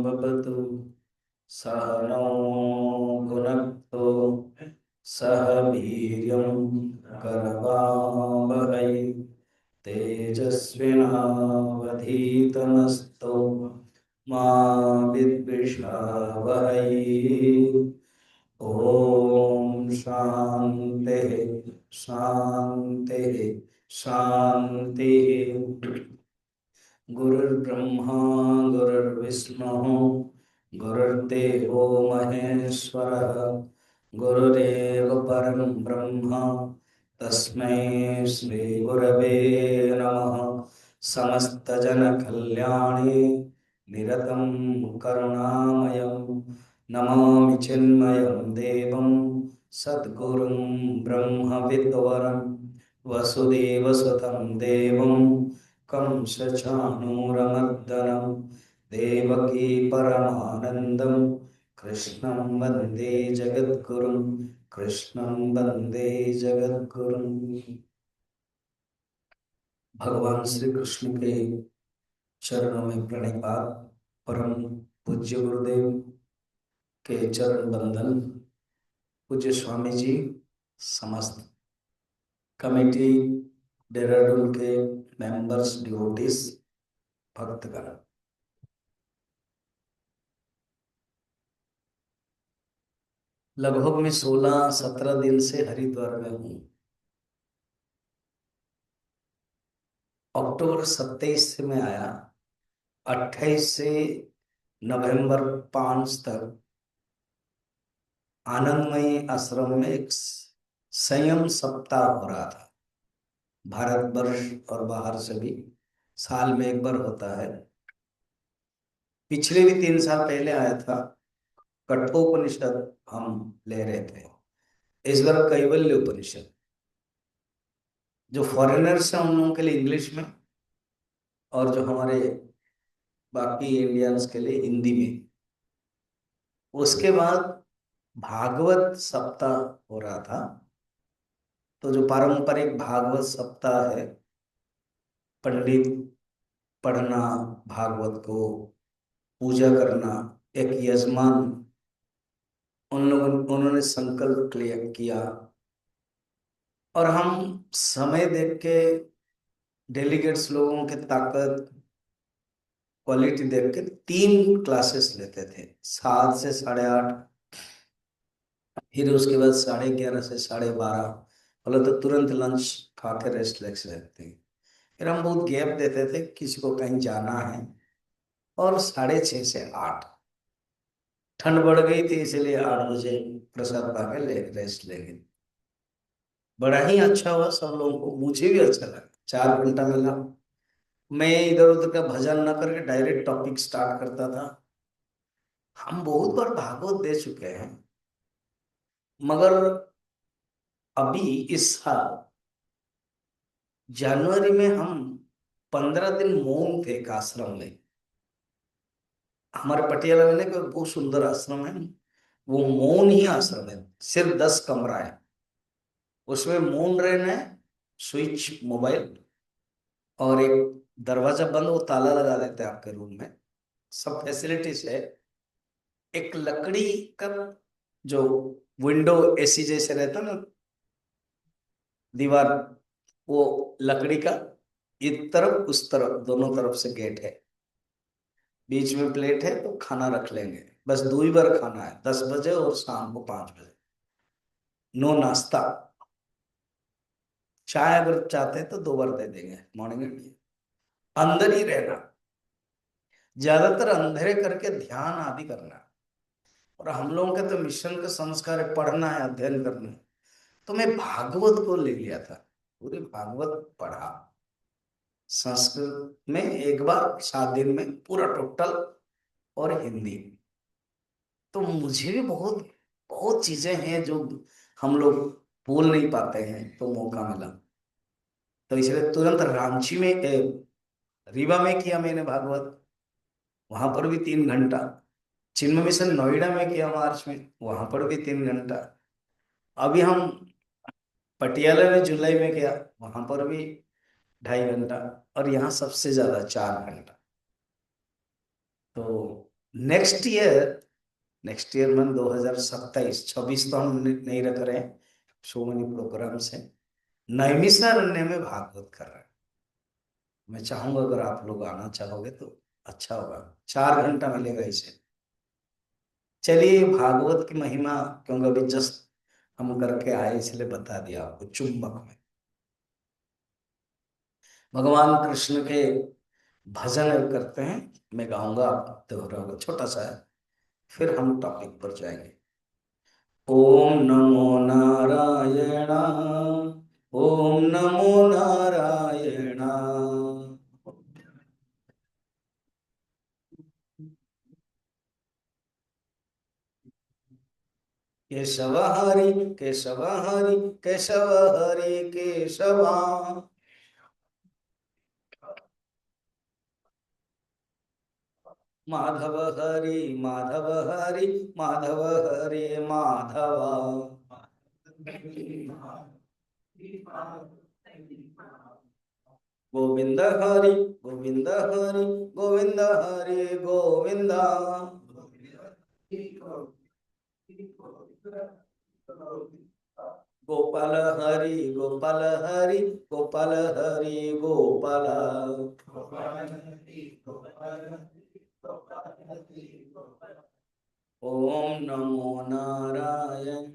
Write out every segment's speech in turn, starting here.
भवतु सहनौ भुनक्तु सह वीर्यं करवावहै तेजस्विनावधीतमस्तु मा विद्विषावहै। ओम शांति शांति शांति। गुरुर्ब्रह्मा गुरुर्विष्णु गुरुर्देवो महेश्वरः गुरुरेव परं ब्रह्म तस्मै श्री गुरवे नमः। समस्तजनकल्याणे निरतं करुणामयं नमामि चिन्मयं देवं सद्गुरुं ब्रह्मविद्वरं वसुदेवसुतं देवं कंसचाणूरमर्दनं देवकी परमानन्दं कृष्णं वन्दे जगद्गुरुं कृष्णं वन्दे जगद्गुरुं। भगवान श्री कृष्ण के चरणों में प्रणिपात। परम पूज्य गुरुदेव के चरण बंदन। पूज्य स्वामी जी, समस्त कमेटी, देहरादून के मेंबर्स, डिवोटीज, भक्तगण, लगभग मैं 16-17 दिन से हरिद्वार में हूँ। अक्टूबर 27 से मैं आया, 28 से नवंबर 5 तक आनंदमयी आश्रम में एक संयम सप्ताह हो रहा था। भारतवर्ष और बाहर से भी साल में एक बार होता है। पिछले भी 3 साल पहले आया था, कठोपनिषद हम ले रहे थे। इस बार कैवल्य उपनिषद, जो फॉरेनर्स हैं उन लोगों के लिए इंग्लिश में, और जो हमारे बाकी इंडियंस के लिए हिंदी में। उसके बाद भागवत सप्ताह हो रहा था। तो जो पारंपरिक भागवत सप्ताह है, पंडित पढ़ना, भागवत को पूजा करना, एक यजमान, उन्होंने संकल्प किया, और हम समय देख के डेलीगेट्स लोगों के ताकत, क्वालिटी देख के 3 क्लासेस लेते थे, 7 से 8:30, फिर उसके बाद 11:30 से 12:30, बोले तो तुरंत लंच खा के रेस्ट ले सकते हैं। फिर हम बहुत गैप देते थे, किसी को कहीं जाना है, और 6:30 से 8, ठंड बढ़ गई थी इसलिए 8 बजे प्रसाद पा के रेस्ट ले गए। बड़ा ही अच्छा हुआ सब लोगों को, मुझे भी अच्छा लगा। 4 घंटा मिला, मैं इधर उधर का भजन न करके डायरेक्ट टॉपिक स्टार्ट करता था। हम बहुत बार भागवत दे चुके हैं, मगर अभी इस साल जनवरी में हम 15 दिन मौन थे एक आश्रम में। हमारे पटियाला में ना कोई बहुत सुंदर आश्रम है, वो मौन ही आश्रम है, सिर्फ 10 कमरा है, उसमें मौन रहना है, स्विच मोबाइल, और एक दरवाजा बंद, वो ताला लगा देते हैं आपके रूम में, सब फैसिलिटीज है। एक लकड़ी का जो विंडो एसी जैसे रहता ना, दीवार, वो लकड़ी का, इस तरफ उस तरफ दोनों तरफ से गेट है, बीच में प्लेट है, तो खाना रख लेंगे। बस 2 ही बार खाना है, 10 बजे और शाम को 5 बजे। नो नाश्ता। चाय अगर चाहते हैं तो 2 बार दे देंगे, मॉर्निंग एंड। अंदर ही रहना, ज्यादातर अंधेरे करके ध्यान आदि करना। और हम लोगों का तो मिशन का संस्कार है, पढ़ना है, अध्ययन करना है। तो मैं भागवत को ले लिया था, पूरी भागवत पढ़ा संस्कृत में एक बार, 7 दिन में पूरा टोटल, और हिंदी। तो मुझे भी बहुत बहुत चीजें हैं जो हम लोग बोल नहीं पाते हैं, तो मौका मिला तो इसलिए तुरंत रांची में रीवा में किया मैंने भागवत, वहां पर भी 3 घंटा। चिन्मय मिशन नोएडा में किया मार्च में, वहां पर भी 3 घंटा। अभी हम पटियाला में जुलाई में किया, वहां पर भी 2.5 घंटा। और यहाँ सबसे ज्यादा 4 घंटा। तो नेक्स्ट ईयर मन 2027, 26 तो हम नहीं रख रहे हैं, सो मेनी प्रोग्राम से। नैमिषारण्य में भागवत कर रहे हैं। मैं चाहूंगा अगर आप लोग आना चाहोगे तो अच्छा होगा, 4 घंटा मिलेगा इसे। चलिए, भागवत की महिमा, क्योंकि अभी जस्ट हम करके आए इसलिए बता दिया आपको। चुंबक में भगवान कृष्ण के भजन करते हैं, मैं गाऊंगा, आप दोहराओगे, छोटा सा है, फिर हम टॉपिक पर जाएंगे। ओम नमो नारायण, ओम नमो नारायण। केशव हरि केशव हरि केशव हरि केशवा। माधव हरि माधव हरि माधव हरि माधवा। गोविंद हरि गोविंद हरि गोविंद हरि गोविंदा। गोपाल हरि गोपाल हरि गोपाल हरि गोपाल। ओम नमो नारायण,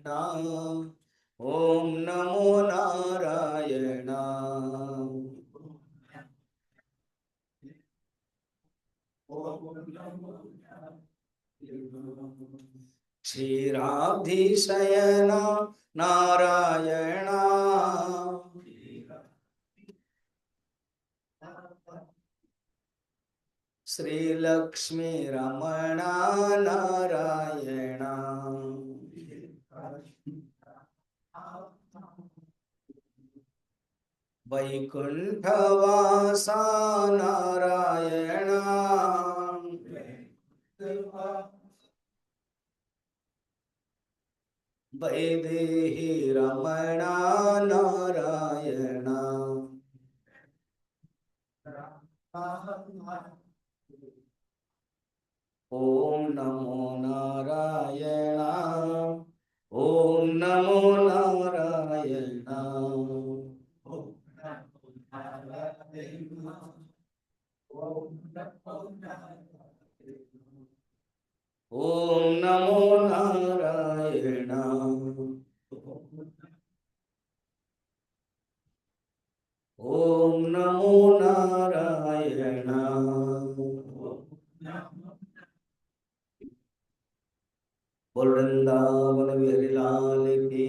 ओम नमो नारायण। क्षीराब्धिशयन नारायण, श्रीलक्ष्मी रमण नारायण। वैकुंठवासा नारायण, वैदेही रमण नारायण। ओम नमो नारायण, ओम नमो नारायण। ओम नमो नारायण। ओम नमो नारायण। बोल वृंदावन बिहारी लाल की,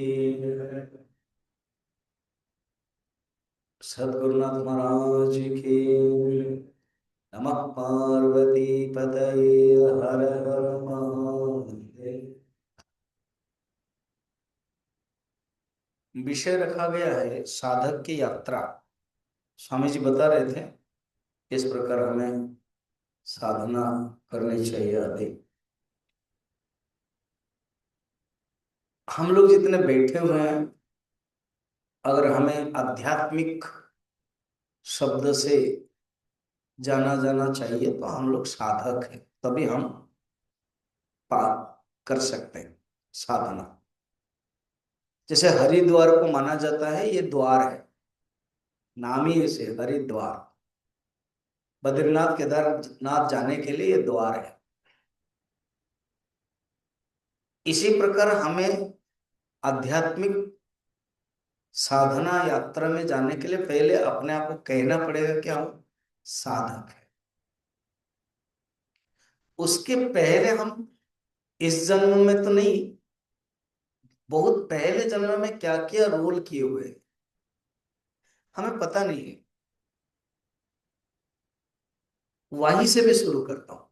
सद्गुरुनाथ महाराज की। नमः पार्वती पतये, हर हर महादेव। विषय रखा गया है साधक की यात्रा। स्वामी जी बता रहे थे किस प्रकार हमें साधना करनी चाहिए आदि। हम लोग जितने बैठे हुए हैं, अगर हमें आध्यात्मिक शब्द से जाना जाना चाहिए तो हम लोग साधक हैं, तभी हम पार कर सकते हैं साधना। जैसे हरिद्वार को माना जाता है ये द्वार है, नाम ही ऐसे हरिद्वार। बद्रीनाथ केदारनाथ जाने के लिए ये द्वार है। इसी प्रकार हमें आध्यात्मिक साधना यात्रा में जाने के लिए पहले अपने आप को कहना पड़ेगा कि हम साधक है। उसके पहले हम इस जन्म में तो नहीं, बहुत पहले जन्म में क्या क्या रोल किए हुए हैं, हमें पता नहीं है। वहीं से मैं शुरू करता हूं।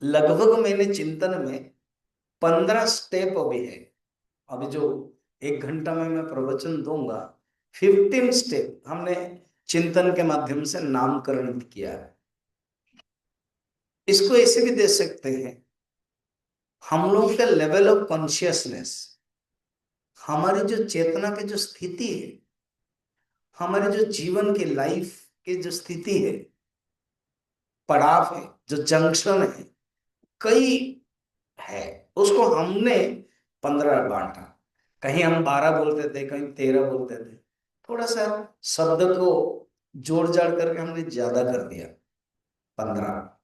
लगभग मैंने चिंतन में 15 स्टेप अभी है। अभी जो 1 घंटा में मैं प्रवचन दूंगा, 15 स्टेप हमने चिंतन के माध्यम से नामकरण किया है। इसको ऐसे भी दे सकते हैं, हम लोगों के लेवल ऑफ कॉन्शियसनेस, हमारी जो चेतना की जो स्थिति है, हमारे जो जीवन की लाइफ की जो स्थिति है, पड़ाव है, जो जंक्शन है, कई है, उसको हमने 15 बांटा। कहीं हम 12 बोलते थे, कहीं 13 बोलते थे, थोड़ा सा शब्द को जोड़ जाड़ करके हमने ज्यादा कर दिया, 15।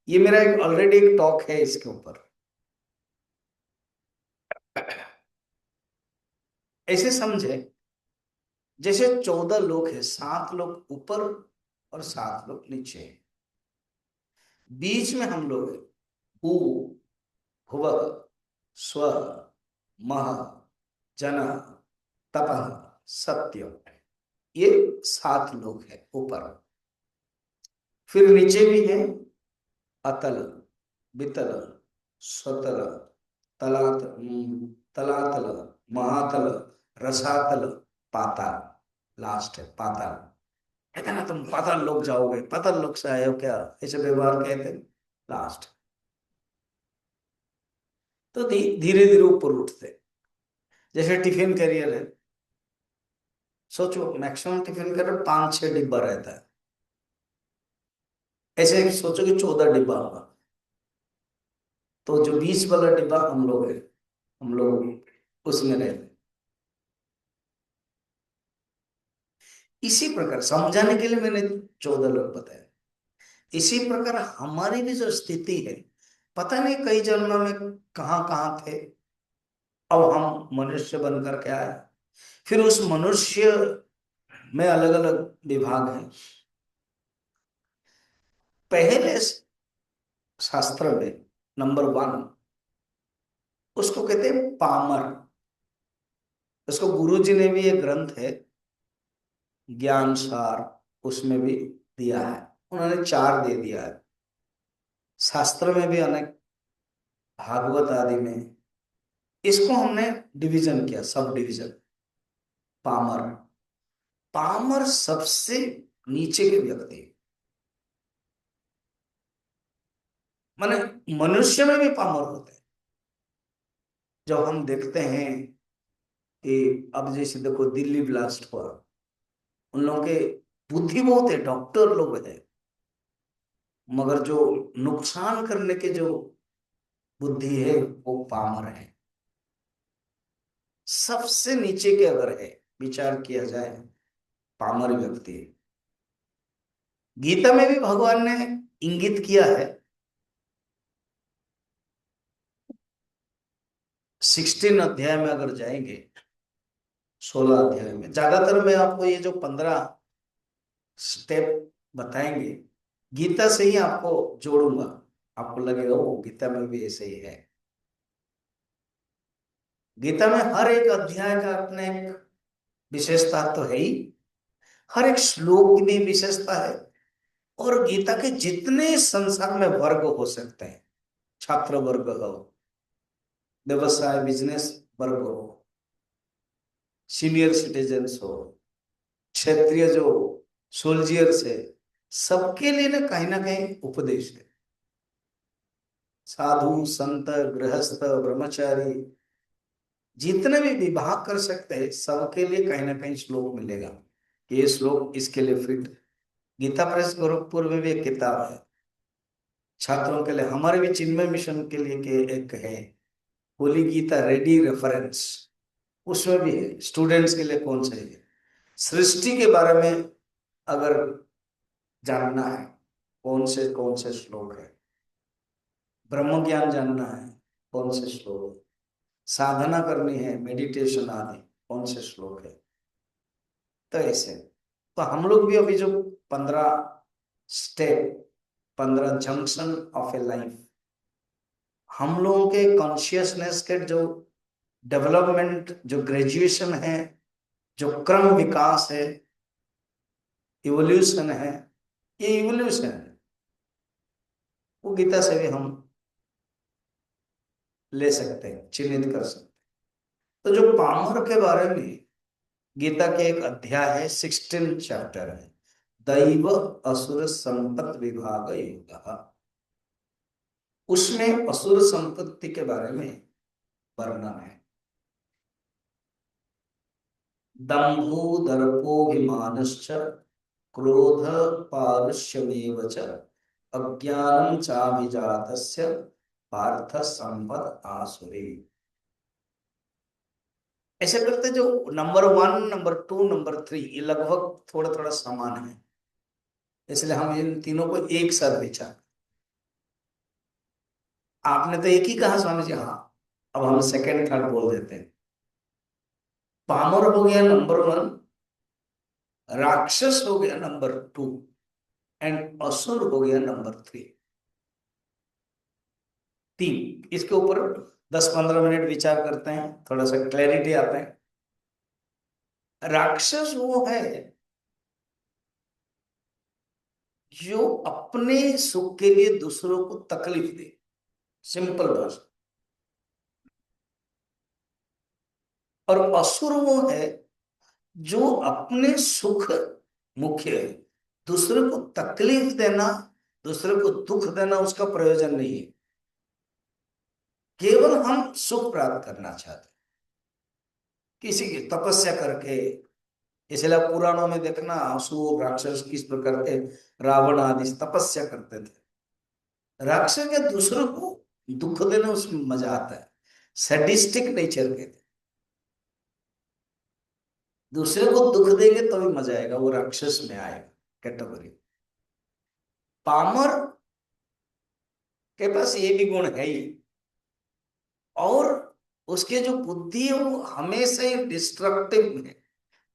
ये मेरा एक ऑलरेडी एक टॉक है इसके ऊपर। ऐसे समझे जैसे 14 लोग हैं, 7 लोग ऊपर और 7 लोग नीचे हैं। बीच में हम लोग हैं, भू, भुवः, स्व, मह, जन, तपः, सत्य। ये 7 लोग हैं ऊपर। फिर नीचे भी है अतल, वितल, स्वतल, तलातल, महातल, रसातल, पाताल। लास्ट है पाताल। कहते ना तुम पाताल लोक जाओगे, पाताल लोक से आए हो क्या, ऐसे व्यवहार कहते हैं लास्ट। तो धीरे धीरे ऊपर उठते। जैसे टिफिन कैरियर है, सोचो मैक्सिमम टिफिन कैरियर 5-6 डिब्बा रहता है। ऐसे सोचो कि 14 डिब्बा होगा, तो जो 20 वाला डिब्बा हम लोग है, हम लोग उसमें रहते। इसी प्रकार समझाने के लिए मैंने 14 लोग बताए। इसी प्रकार हमारी भी जो स्थिति है, पता नहीं कई जन्म में कहाँ कहाँ थे, अब हम मनुष्य बनकर के आए। फिर उस मनुष्य में अलग अलग विभाग हैं। पहले शास्त्र में नंबर 1 उसको कहते हैं पामर। उसको गुरु जी ने भी एक ग्रंथ है ज्ञान सार, उसमें भी दिया है। उन्होंने 4 दे दिया है। शास्त्र में भी अनेक, भागवत आदि में इसको हमने डिवीजन किया, सब डिवीजन। पामर, पामर सबसे नीचे के व्यक्ति, माने मनुष्य में भी पामर होते हैं। जो हम देखते हैं कि अब जैसे देखो दिल्ली ब्लास्ट हुआ, उन लोगों के बुद्धि बहुत है, डॉक्टर लोग हैं, मगर जो नुकसान करने के जो बुद्धि है वो पामर है। सबसे नीचे के अगर है विचार किया जाए, पामर व्यक्ति है। गीता में भी भगवान ने इंगित किया है। 16 अध्याय में अगर जाएंगे, 16 अध्याय में ज्यादातर मैं आपको ये जो 15 स्टेप बताएंगे, गीता से ही आपको जोड़ूंगा। आपको लगेगा वो गीता में भी ऐसे ही है। गीता में हर एक अध्याय का अपने एक विशेषता तो है ही, हर एक श्लोक की भी विशेषता है। और गीता के जितने संसार में वर्ग हो सकते हैं, छात्र वर्ग हो, व्यवसाय बिजनेस वर्ग हो, सीनियर सिटीजन्स हो, क्षेत्रीय जो सोल्जियर्स है, सबके लिए ना कहीं उपदेश है। साधु संत गृहस्थ ब्रह्मचारी जितने भी विभाग कर सकते हैं, सबके लिए कहीं ना कहीं श्लोक मिलेगा कि ये श्लोक इसके लिए फिट। गीता प्रेस गोरखपुर में भी एक किताब है छात्रों के लिए, हमारे भी चिन्मय मिशन के लिए के एक है होली गीता रेडी रेफरेंस। उसमें भी है स्टूडेंट्स के लिए कौन सा है। सृष्टि के बारे में अगर जानना है, कौन से श्लोक है। ब्रह्म ज्ञान जानना है, कौन से श्लोक है। साधना करनी है, मेडिटेशन आदि, कौन से श्लोक है। तो ऐसे तो हम लोग भी अभी जो 15 step, 15 junction of A life, हम लोगों के कॉन्शियसनेस के जो डेवलपमेंट, जो ग्रेजुएशन है, जो क्रम विकास है, इवोल्यूशन है, ये इवोल्यूशन है, वो गीता से भी हम ले सकते हैं, चिन्हित कर सकते हैं। तो जो पामर के बारे में गीता के एक अध्याय है, 16 चैप्टर है, दैव असुर संपत्ति विभाग योग। उसमें असुर संपत्ति के बारे में वर्णन है। दंभो दर्पोभिमानश्च क्रोध पारुष्यमेव च अज्ञानम चाभिजातस्य पार्थ संपद आसुरी। ऐसे करते जो नंबर 1, नंबर 2, नंबर 3 ये लगभग थोड़ा थोड़ा समान है, इसलिए हम इन तीनों को एक साथ विचार। आपने तो एक ही कहा स्वामी जी, हाँ। अब हम सेकंड थर्ड बोल देते हैं। पामर हो गया नंबर 1, राक्षस हो गया नंबर 2, एंड असुर हो गया नंबर 3। तीन, इसके ऊपर 10-15 मिनट विचार करते हैं, थोड़ा सा क्लैरिटी आता है। राक्षस वो है जो अपने सुख के लिए दूसरों को तकलीफ दे, सिंपल भाषा। और असुर वो है जो अपने सुख मुख्य है, दूसरे को तकलीफ देना, दूसरे को दुख देना उसका प्रयोजन नहीं है, केवल हम सुख प्राप्त करना चाहते हैं किसी की तपस्या करके। इसलिए पुराणों में देखना असुर राक्षस किस प्रकार के, रावण आदि तपस्या करते थे। राक्षस के दूसरों को दुख देना उसमें मजा आता है, सैडिस्टिक नेचर के थे। दूसरे को दुख देंगे तभी मजा आएगा, वो राक्षस में आएगा कैटेगरी। पामर के पास ये भी गुण है ही, और उसके जो बुद्धि है वो हमेशा ही डिस्ट्रक्टिव है,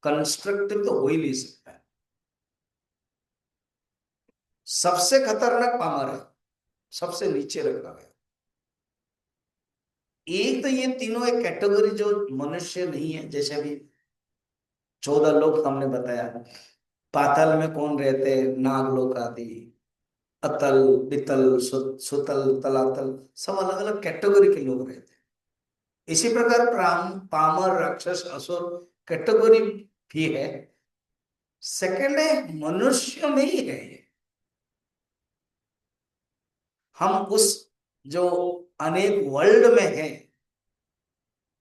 कंस्ट्रक्टिव तो हो ही नहीं सकता है। सबसे खतरनाक पामर है, सबसे नीचे रखा गया। एक तो ये तीनों एक कैटेगरी जो मनुष्य नहीं है, जैसे अभी 14 लोग हमने बताया। पाताल में कौन रहते हैं, नागलोक आदि, अतल वितल सुतल तलातल, सब अलग अलग कैटेगरी के लोग रहते हैं। इसी प्रकार पामर राक्षस असुर कैटेगरी भी है। सेकंड है मनुष्य में ही है ये। हम उस जो अनेक वर्ल्ड में है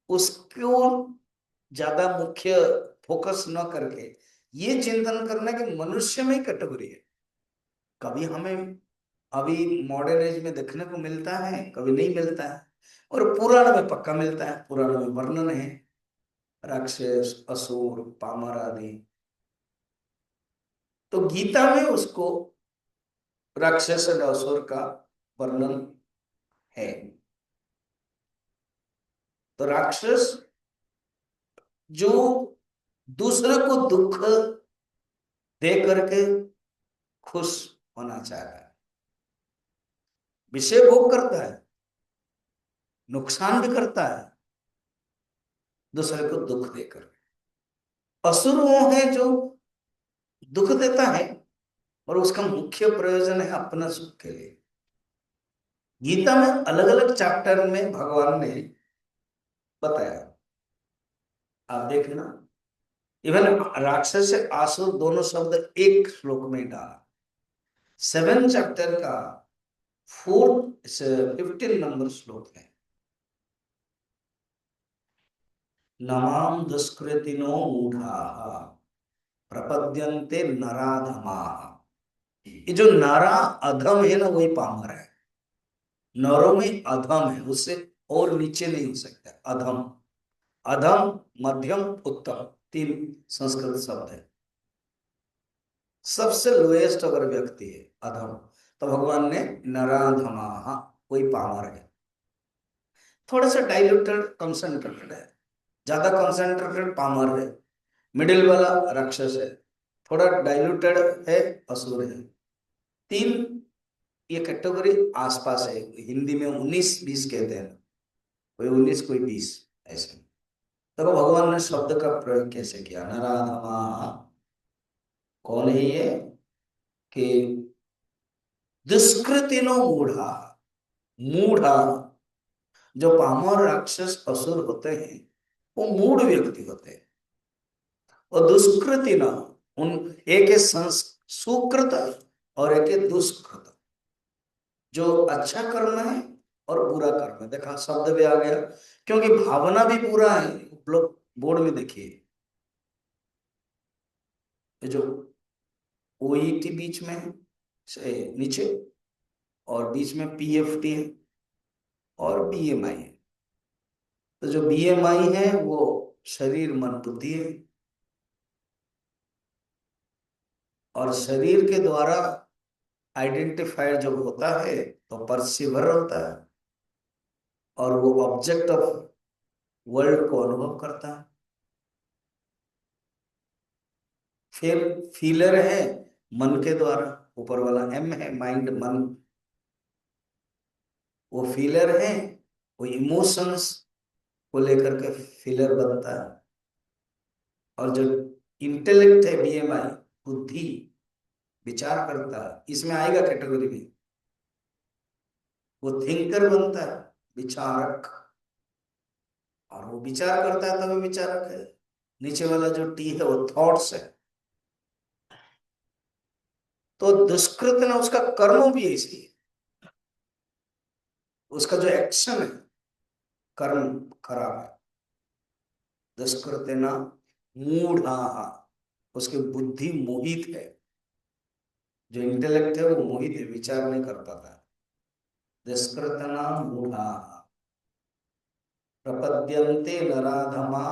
उसको ज्यादा मुख्य फोकस न करके ये चिंतन करना कि मनुष्य में ही कैटेगरी है। कभी हमें अभी मॉडर्न एज में देखने को मिलता है, कभी नहीं मिलता है, और पुराण में पक्का मिलता है। पुराण में वर्णन है राक्षस असुर पामर आदि। तो गीता में उसको राक्षस और असुर का वर्णन है। तो राक्षस जो दूसरे को दुख दे करके खुश होना चाहता है, विषय भोग करता है, नुकसान भी करता है दूसरे को दुख देकर। असुर वो है जो दुख देता है और उसका मुख्य प्रयोजन है अपना सुख के लिए। गीता में अलग अलग चैप्टर में भगवान ने बताया, आप देखें ना। इवन राक्षस से आसुर दोनों शब्द एक श्लोक में डाला। 7 चैप्टर का 15 नंबर श्लोक है। नमाम दुष्कृतिनो मूढ़ा प्रपद्यन्ते नराधमा। ये जो नरा अधम है ना, वही पामर है। नरों में अधम है, उससे और नीचे नहीं हो सकता। अधम, अधम, मध्यम, उत्तम, 3 संस्कृत शब्द है। सबसे लोएस्ट अगर व्यक्ति है अधम, तो भगवान ने नराधमा, कोई पामर है। थोड़ा सा डाइल्यूटेड कंसंट्रेटेड है, ज्यादा कंसंट्रेटेड पामर है, मिडिल वाला राक्षस है, थोड़ा डाइल्यूटेड है असुर है। 3 ये कैटेगरी आसपास है। हिंदी में 19-20 कहते हैं, कोई 19 कोई 20 ऐसे। तो भगवान ने शब्द का प्रयोग कैसे किया, नराधमा। कौन है ये कि दुष्कृतिनो मूढ़ा, मूढ़ा जो पामर राक्षस असुर होते हैं वो मूढ़ व्यक्ति होते हैं। और दुष्कृति न, उन एक है सुकृत और एक है दुष्कृत, जो अच्छा कर्म है और बुरा कर्म है। देखा शब्द भी आ गया, क्योंकि भावना भी बुरा है। लोग बोर्ड में देखिए, ये जो ओईटी बीच में है से नीचे, और बीच में पीएफटी है और बीएमआई है। तो जो बीएमआई है वो शरीर मन बुद्धि है, और शरीर के द्वारा आइडेंटिफाइड जब होता है तो परसीवर होता है, और वो ऑब्जेक्ट ऑफ वर्ल्ड को अनुभव करता है। फिर फीलर है मन के द्वारा, ऊपर वाला एम है माइंड मन, वो फीलर है, वो इमोशंस को लेकर के फीलर बनता है। और जो इंटेलेक्ट है बीएमआई, बुद्धि, विचार करता है, इसमें आएगा कैटेगरी में, वो थिंकर बनता है, विचारक। और वो विचार करता है तभी विचारक है। नीचे वाला जो टी है वो थॉट्स है। तो दुष्कृत ना, उसका कर्म भी ऐसी है, उसका जो एक्शन है, कर्म खराब है। दुष्कृत ना मूढ़ा, उसकी बुद्धि मोहित है। जो इंटेलेक्ट है वो मोहित है, विचार नहीं कर पाता। दुष्कृत ना मूढ़ा प्रपद्यन्ते नराधमा,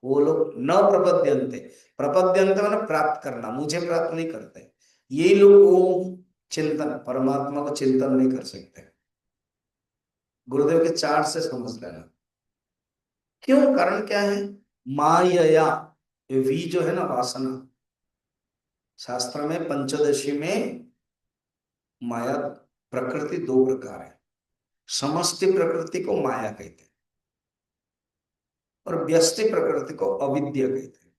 वो लोग न प्रपद्यन्ते। प्रपद्यन्ते मैंने प्राप्त करना, मुझे प्राप्त नहीं करते। ये लोग ओम चिंतन, परमात्मा को चिंतन नहीं कर सकते। गुरुदेव के चार्ट से समझ लेना क्यों, कारण क्या है। मायया, वी जो है ना वासना, शास्त्र में पंचदशी में माया प्रकृति दो प्रकार है। समष्टि प्रकृति को माया कहते हैं और व्यष्टि प्रकृति को अविद्या कहते हैं।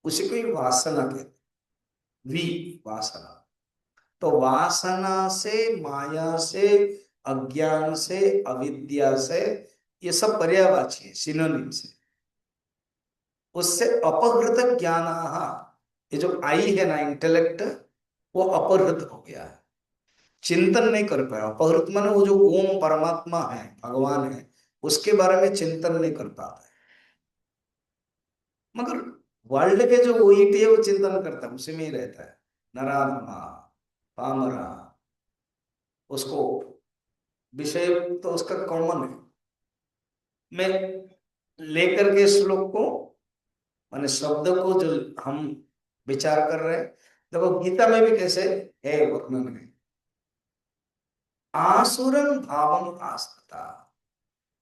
उसी को ही वासना कहते हैं, वी वासना। तो वासना से, माया से, अज्ञान से, अविद्या से, ये सब पर्यायवाची है, सिनोनिम से। उससे अपहृत ज्ञान, ये जो आई है ना इंटेलेक्ट, वो अपहृत हो गया है, चिंतन नहीं कर पाया। अपहृत माने वो जो ओम परमात्मा है, भगवान है, उसके बारे में चिंतन नहीं कर पाता है। मगर वर्ल्ड के जो ओईटी है वो चिंतन करता है, उसी में ही रहता है। नराधमा, पामरा, उसको विषय तो उसका कॉमन है। मैं लेकर के श्लोक को, माने शब्द को जो हम विचार कर रहे हैं, देखो गीता में भी कैसे है वर्णन है। आसुरन भावम आस्था,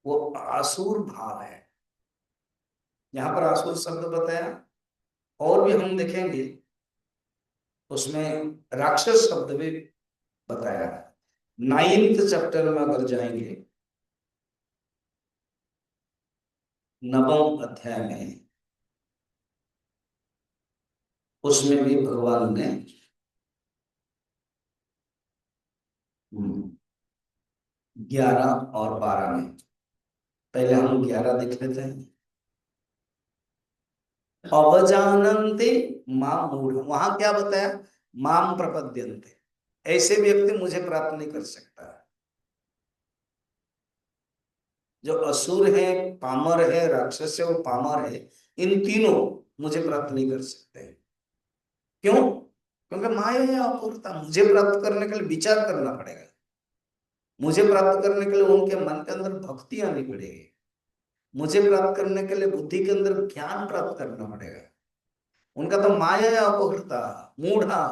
वो आसुर भाव है। यहां पर आसुर शब्द बताया, और भी हम देखेंगे उसमें राक्षस शब्द भी बताया है। 9th चैप्टर में अगर जाएंगे, 9वें अध्याय में, उसमें भी भगवान ने 11 और 12 में, पहले हम 11 देख लेते हैं। अवजानन्ते माम मूढ़, वहां क्या बताया, माम प्रपद्यन्ते, ऐसे व्यक्ति मुझे प्राप्त नहीं कर सकता। जो असुर है, पामर है, राक्षस है, वो पामर है, इन तीनों मुझे प्राप्त नहीं कर सकते। क्यों? क्योंकि माया है अपूर्णता। मुझे प्राप्त करने के लिए विचार करना पड़ेगा, मुझे प्राप्त करने के लिए उनके मन के अंदर भक्ति आनी पड़ेगी, मुझे प्राप्त करने के लिए बुद्धि के अंदर ज्ञान प्राप्त करना पड़ेगा। उनका तो माया है अपहृता, मूढ़ा,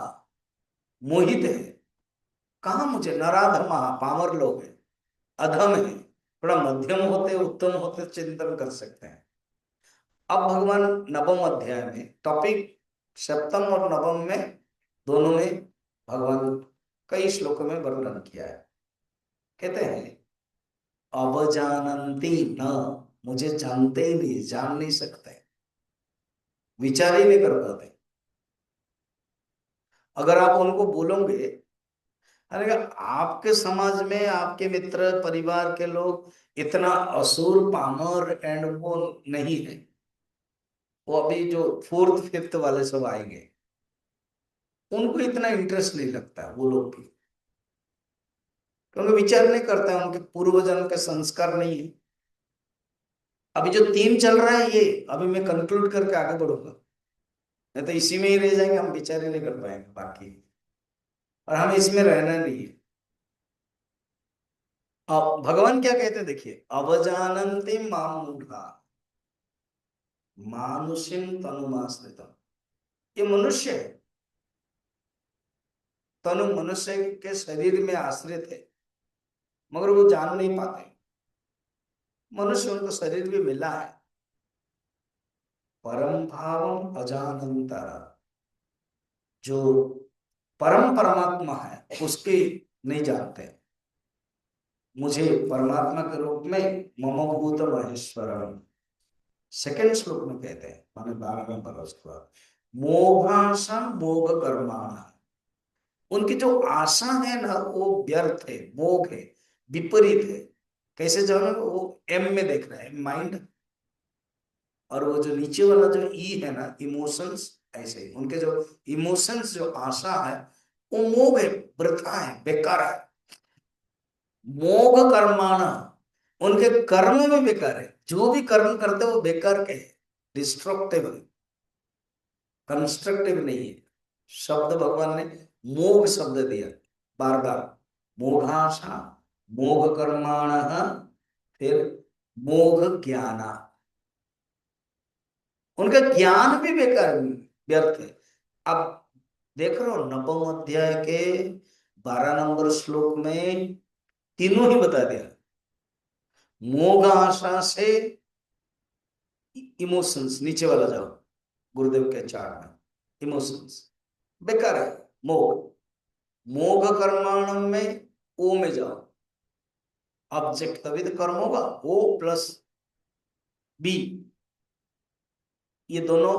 मोहित है। कहा मुझे, नराधमा, पामर लोग है, अधम है। थोड़ा मध्यम होते, उत्तम होते, चिंतन कर सकते हैं। अब भगवान 9वें अध्याय में, टॉपिक 7वें और 9वें में, दोनों में भगवान कई श्लोकों में वर्णन किया है। कहते हैं अवजानन्ति न, मुझे जानते ही नहीं, जान नहीं सकते, विचार ही नहीं कर पाते। अगर आप उनको बोलोगे, अरे आपके समाज में आपके मित्र परिवार के लोग इतना असुर पामर एंड वो नहीं है, वो अभी जो 4th 5th वाले सब आएंगे, उनको इतना इंटरेस्ट नहीं लगता, वो लोग भी, क्योंकि विचार नहीं करते हैं, उनके पूर्व जन्म के संस्कार नहीं है। अभी जो 3 चल रहा है, ये अभी मैं कंक्लूड करके आगे बढ़ूंगा, नहीं तो इसी में ही रह जाएंगे, हम विचार ही नहीं कर पाएंगे बाकी। और हमें इसमें रहना नहीं है। अब भगवान क्या कहते हैं देखिए, अवजानन्ति माम मूढ़ा मानुषिम तनुमाश्रितम। ये मनुष्य है, तनु मनुष्य के शरीर में आश्रित है, मगर वो जान नहीं पाते। मनुष्य उनको शरीर भी मिला है, परम भावम अजानंतर, जो परम परमात्मा है उसके नहीं जानते। मुझे परमात्मा के रूप में मम भूत महेश्वरम, सेकंड श्लोक में कहते हैं, माने 12 नंबर उसके बाद, मोहाशा मोह कर्माण, उनकी जो आशा है ना वो व्यर्थ है, मोह है, विपरीत है। कैसे जानो, वो एम में देख रहा है, माइंड, और वो जो नीचे वाला जो ई है ना, इमोशंस, ऐसे ही उनके जो इमोशंस, जो आशा है, वो मोह है, वृथा है, बेकार है। मोह कर्माण, उनके कर्म में बेकार है, जो भी कर्म करते वो बेकार के है, डिस्ट्रक्टिव, कंस्ट्रक्टिव नहीं है। शब्द भगवान ने मोह शब्द दिया बार बार, मोघाशा मोघ कर्माण, फिर मोघ ज्ञाना, उनका ज्ञान भी बेकार व्यर्थ है। अब देख रहे हो नवम अध्याय के 12 नंबर श्लोक में तीनों ही बता दिया। मोघ आशा से इमोशंस, नीचे वाला जाओ गुरुदेव के चार्ट में, इमोशंस बेकार है, मोह। मोघ कर्माणम में ओ में जाओ, ऑब्जेक्ट तभी तो कर्म होगा, ओ प्लस बी, ये दोनों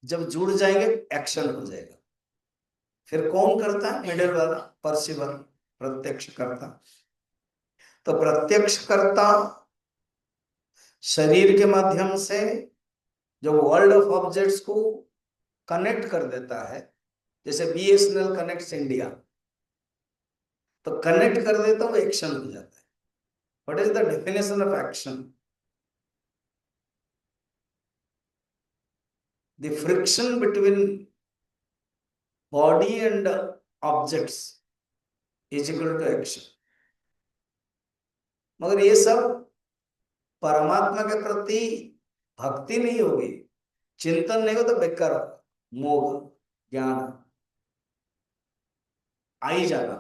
जब जुड़ जाएंगे एक्शन हो जाएगा। फिर कौन करता है, मिडिल वाला परसिवर, प्रत्यक्ष करता। तो प्रत्यक्ष करता शरीर के माध्यम से जो वर्ल्ड ऑफ ऑब्जेक्ट्स को कनेक्ट कर देता है, जैसे बीएसएनएल कनेक्ट्स इंडिया, तो कनेक्ट कर देता वो एक्शन हो जाता है। What is the definition of action? The friction between body and objects is equal to action. मगर ये सब परमात्मा के प्रति भक्ति नहीं होगी, चिंतन नहीं हो तो बेकार होगा। मोह ज्ञान, आई जाना,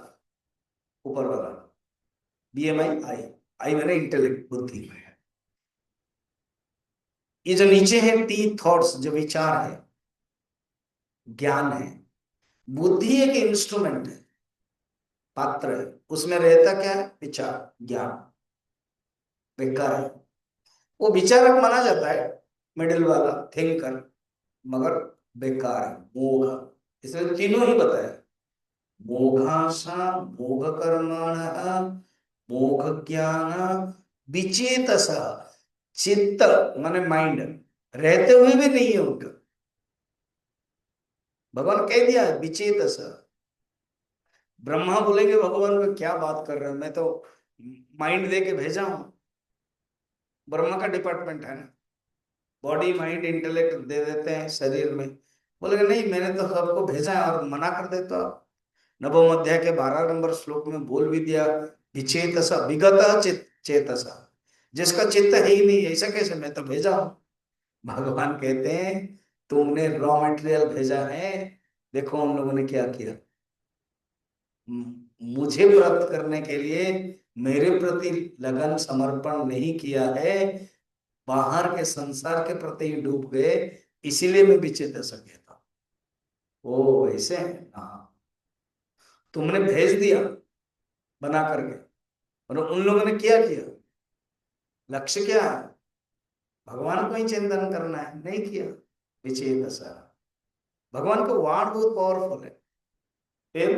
ऊपर वाला बीएमआई, आई, आई मैंने इंटेलेक्ट, बुद्धि में। ये जो नीचे है टी, थॉट्स, जो विचार है, ज्ञान है। बुद्धि एक इंस्ट्रूमेंट है, पात्र है, उसमें रहता क्या है, विचार, ज्ञान बेकार है। वो विचारक माना जाता है, मिडिल वाला थिंकर, मगर बेकार है, मोघ। इसलिए तीनों ही बताया, मोघाशा मोघ कर्मण मोघ ज्ञान विचेतस, चित्त माने माइंड, रहते हुए भी नहीं है उनका। भगवान कह दिया है विचेतस। ब्रह्मा बोलेंगे भगवान को क्या बात कर रहे हैं, मैं तो माइंड दे के भेजा हूं। ब्रह्मा का डिपार्टमेंट है ना, बॉडी माइंड इंटेलेक्ट दे देते हैं शरीर में। बोलेंगे नहीं, मैंने तो सबको भेजा है, और मना कर दे तो आप। नवम अध्याय के 12 नंबर श्लोक में बोल भी दिया, विचेतसा विगत चेतसा, जिसका चित्त है ही नहीं, ऐसा कैसे, मैं तो भेजा हूं। भगवान कहते हैं तुमने रॉ मटेरियल भेजा है, देखो हम लोगों ने क्या किया। मुझे प्राप्त करने के लिए मेरे प्रति लगन समर्पण नहीं किया है, बाहर के संसार के प्रति ही डूब गए, इसीलिए मैं विचेत सके था। ओ वैसे है, हाँ, तुमने भेज दिया बना करके, और उन लोगों ने क्या किया, लक्ष्य क्या है, भगवान को ही चिंतन करना है, नहीं किया, विचेत सा। भगवान का वार्ड बहुत पावरफुल है। फिर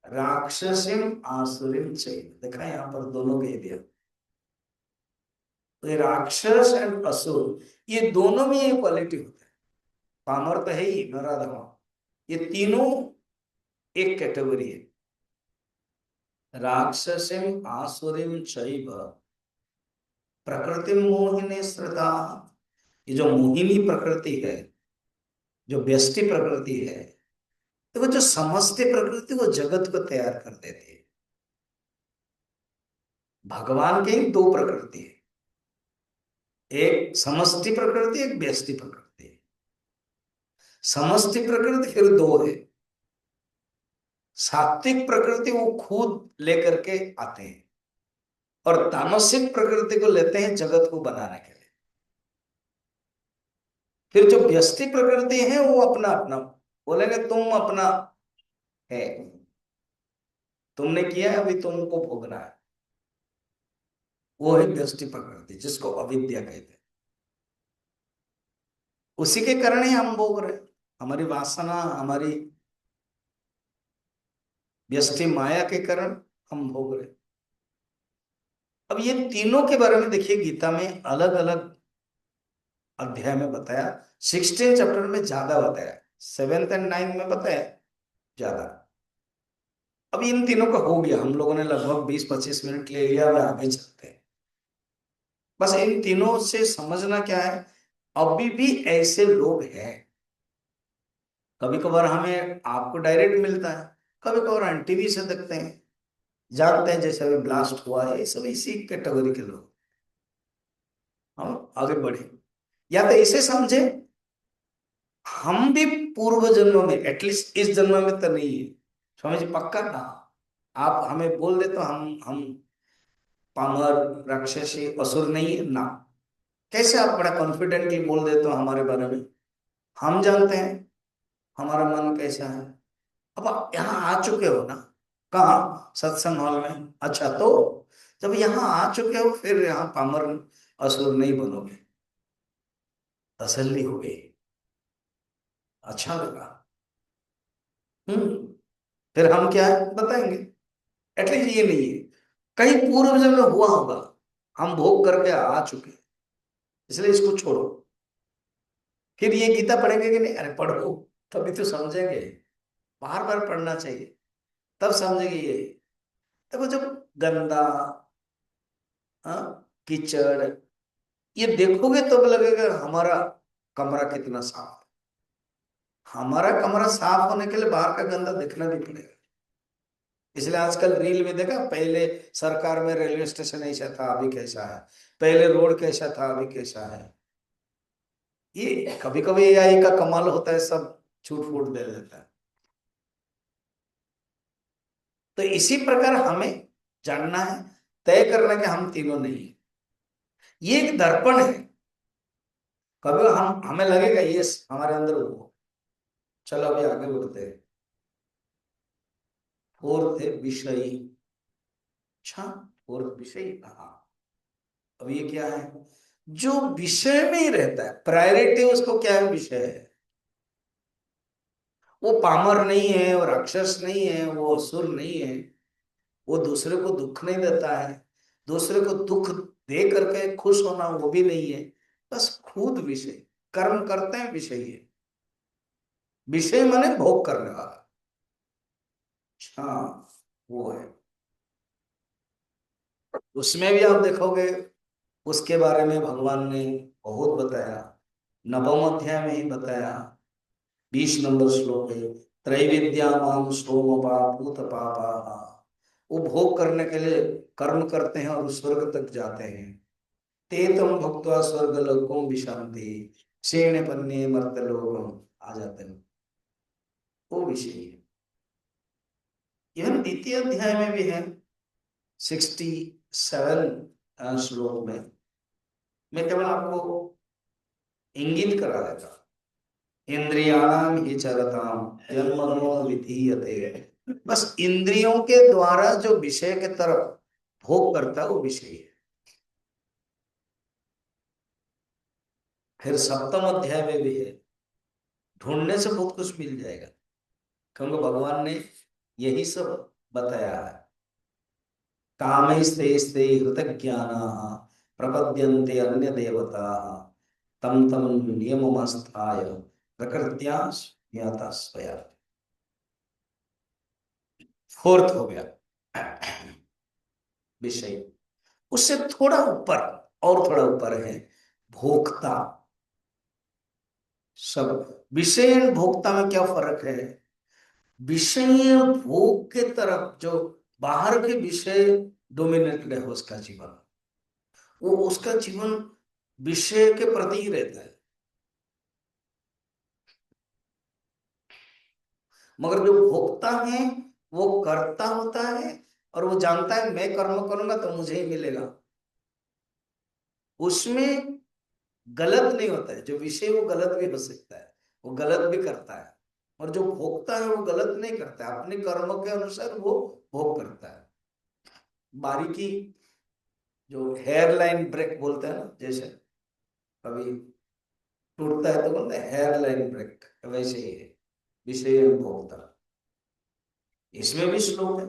राक्षसिम आसुरिम चाहिए, देखा यहां पर दोनों कह दिया। तो ये राक्षस एंड असुर, ये दोनों में ये क्वालिटी होता है। पामर तो है ही, नराधमा, ये तीनों एक कैटेगरी है। राक्षसिम आसुरिम चैव प्रकृति मोहिनी श्रद्धा, ये जो मोहिनी प्रकृति है, जो व्यष्टि प्रकृति है, तो वो जो समस्त प्रकृति वो जगत को तैयार कर देती है। भगवान के ही दो प्रकृति है, एक समष्टि प्रकृति, एक व्यष्टि प्रकृति। समष्टि प्रकृति फिर दो है। सात्विक प्रकृति वो खुद लेकर के आते हैं, और तामसिक प्रकृति को लेते हैं जगत को बनाने के लिए। फिर जो व्यष्टि प्रकृति है वो अपना अपना बोलेंगे, तुम अपना है, तुमने किया है, अभी तुमको भोगना है। वो है व्यष्टि प्रकृति, जिसको अविद्या कहते हैं। उसी के कारण ही हम भोग रहे हैं। हमारी वासना, हमारी व्यष्टि माया के कारण हम भोग रहे हैं। अब ये तीनों के बारे में देखिए, गीता में अलग अलग अध्याय में बताया। 16 चैप्टर में ज्यादा बताया, 7th और 9th में बताया ज्यादा। अब इन तीनों का हो गया, हम लोगों ने लगभग 20-25 मिनट ले लिया, अब आगे चलते हैं। बस इन तीनों से समझना क्या है, अभी भी ऐसे लोग हैं। कभी कभार हमें आपको डायरेक्ट मिलता है, कभी कभार हम टीवी से देखते हैं, जानते हैं जैसे अभी ब्लास्ट हुआ है, ये सब इसी कैटेगरी के लोग। हम आगे बढ़े, या तो इसे समझे हम भी पूर्व जन्म में, एटलीस्ट इस जन्म में तो नहीं है स्वामी जी, पक्का ना। आप हमें बोल दे तो हम पामर, राक्षसी, असुर नहीं है ना। कैसे आप बड़ा कॉन्फिडेंटली बोल देते हो हमारे बारे में? हम जानते हैं हमारा मन कैसा है। अब आप यहाँ आ चुके हो ना, कहाँ? सत्संग हॉल में। अच्छा, तो जब यहाँ आ चुके हो फिर यहाँ पामर असुर नहीं बनोगे, तसल्ली हो गई, अच्छा लगा। हम्म। फिर हम क्या है बताएंगे, एटलीस्ट ये नहीं है कहीं पूर्व जन्म में हुआ होगा, हम भोग करके आ चुके हैं, इसलिए इसको छोड़ो। फिर ये गीता पढ़ेंगे कि नहीं? अरे पढ़ो, तभी तो समझेंगे। बार बार पढ़ना चाहिए, तब समझेंगे ये। देखो जब गंदा, कीचड़ ये देखोगे तो लगेगा हमारा कमरा कितना साफ है। हमारा कमरा साफ होने के लिए बाहर का गंदा दिखना भी पड़ेगा। इसलिए आजकल रील में देखा, पहले सरकार में रेलवे स्टेशन ऐसा था, अभी कैसा है, पहले रोड कैसा था, अभी कैसा है। ये कभी कभी एआई का कमाल होता है, सब छूट फूट दे देता है। तो इसी प्रकार हमें जानना है, तय करना कि हम तीनों नहीं है। ये एक दर्पण है। कभी हम हमें लगेगा ये हमारे अंदर हो। चलो अभी आगे बढ़ते हैं। फोर्थ है विषयी। अच्छा, फोर्थ विषयी कहा? अब ये क्या है? जो विषय में ही रहता है, प्रायोरिटी उसको क्या है? विषय है। वो पामर नहीं है, और राक्षस नहीं है, वो असुर नहीं है। वो दूसरे को दुख नहीं देता है, दूसरे को दुख दे करके खुश होना वो भी नहीं है। बस खुद विषय, कर्म करते हैं, विषय है। विषय माने भोग करने वाला। हाँ, वो है। उसमें भी आप देखोगे, उसके बारे में भगवान ने बहुत बताया। नवम अध्याय में ही बताया, 20 नंबर श्लोक है। त्रैविद्यामाम सोमपापूत पापा। वो भोग करने के लिए कर्म करते हैं और स्वर्ग तक जाते हैं। ते तम भुक्त्वा स्वर्ग लोकों विशांति, क्षीण पन्ने मर्त्यलोकम, आ जाते हैं। वो विषय है। यह द्वितीय अध्याय में भी है, 67 श्लोक में। मैं केवल आपको इंगित करा देता। इंद्रियाणाम हि चरताम यन्मनो विधीयते। बस इंद्रियों के द्वारा जो विषय के तरफ भोग करता है वो विषय है। फिर सप्तम अध्याय में भी है, ढूंढने से बहुत कुछ मिल जाएगा, क्योंकि भगवान ने यही सब बताया है। कामैस्ते स्ते हृतज्ञानाः प्रपद्यन्ते अन्य देवता तम तम नियममस्थाय प्रकृत्या ज्ञाता स्वया। फोर्थ हो गया विषय। उससे थोड़ा ऊपर, और थोड़ा ऊपर है भोक्ता। सब विषय और भोक्ता में क्या फर्क है? विषय भोग के तरफ जो बाहर के विषय डोमिनेटेड है उसका जीवन, वो उसका जीवन विषय के प्रति ही रहता है। मगर जो भोक्ता है वो कर्ता होता है, और वो जानता है मैं कर्म करूंगा तो मुझे ही मिलेगा। उसमें गलत नहीं होता है, जो विषय वो गलत भी हो सकता है, वो गलत भी करता है, और जो भोगता है वो गलत नहीं करता है, अपने कर्म के अनुसार वो भोग करता है। बारीकी, जो हेयर लाइन ब्रेक बोलते हैं ना, जैसे कभी टूटता है तो बोलते हैं हेयर लाइन ब्रेक, वैसे ही है विषय और भोक्ता। इसमें भी श्लोक है,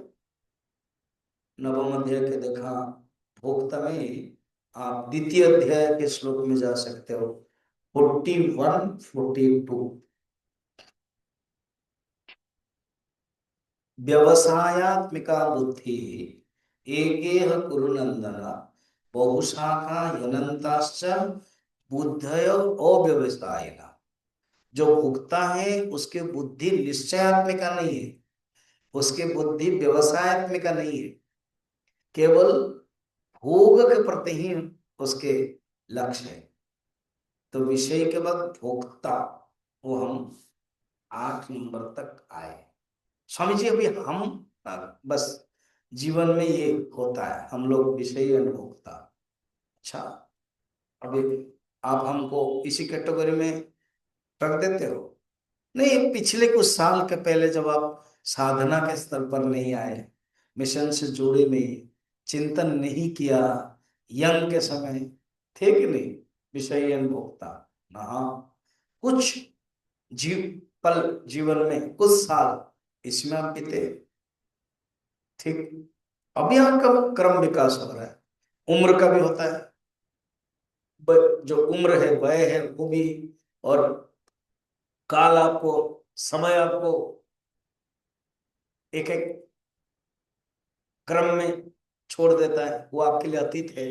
नवम अध्याय के देखा भोक्ता में, आप द्वितीय अध्याय के श्लोक में जा सकते हो, 41 42। व्यवसायात्मिका बुद्धि एकेह कुरु नंदन, बहुशाखा यनंताश्च बुद्धय अव्यवसायिना। जो भुगता है उसके बुद्धि निश्चयात्मिका नहीं है, उसके बुद्धि व्यवसायत्मिका नहीं है, केवल भोग के प्रति ही उसके लक्ष्य है। तो विषय के बाद भोक्ता, वो हम 8 नंबर तक आए। स्वामी जी अभी हम बस जीवन में ये होता है, हम लोग विषय अनुभोक्ता। अच्छा, अभी आप हमको इसी कैटेगरी में रख देते हो? नहीं, पिछले कुछ साल के पहले जब आप साधना के स्तर पर नहीं आए, मिशन से जुड़े नहीं, चिंतन नहीं किया, यंग के समय थे कि नहीं विषय अनुभोक्ता ना? कुछ जीव पल जीवन में, कुछ साल इसमें आप बीते, ठीक। अभी आपका क्रम विकास हो रहा है, उम्र का भी होता है, जो उम्र है वय है वो भी, और काल आपको, समय आपको एक एक क्रम में छोड़ देता है, वो आपके लिए अतीत है।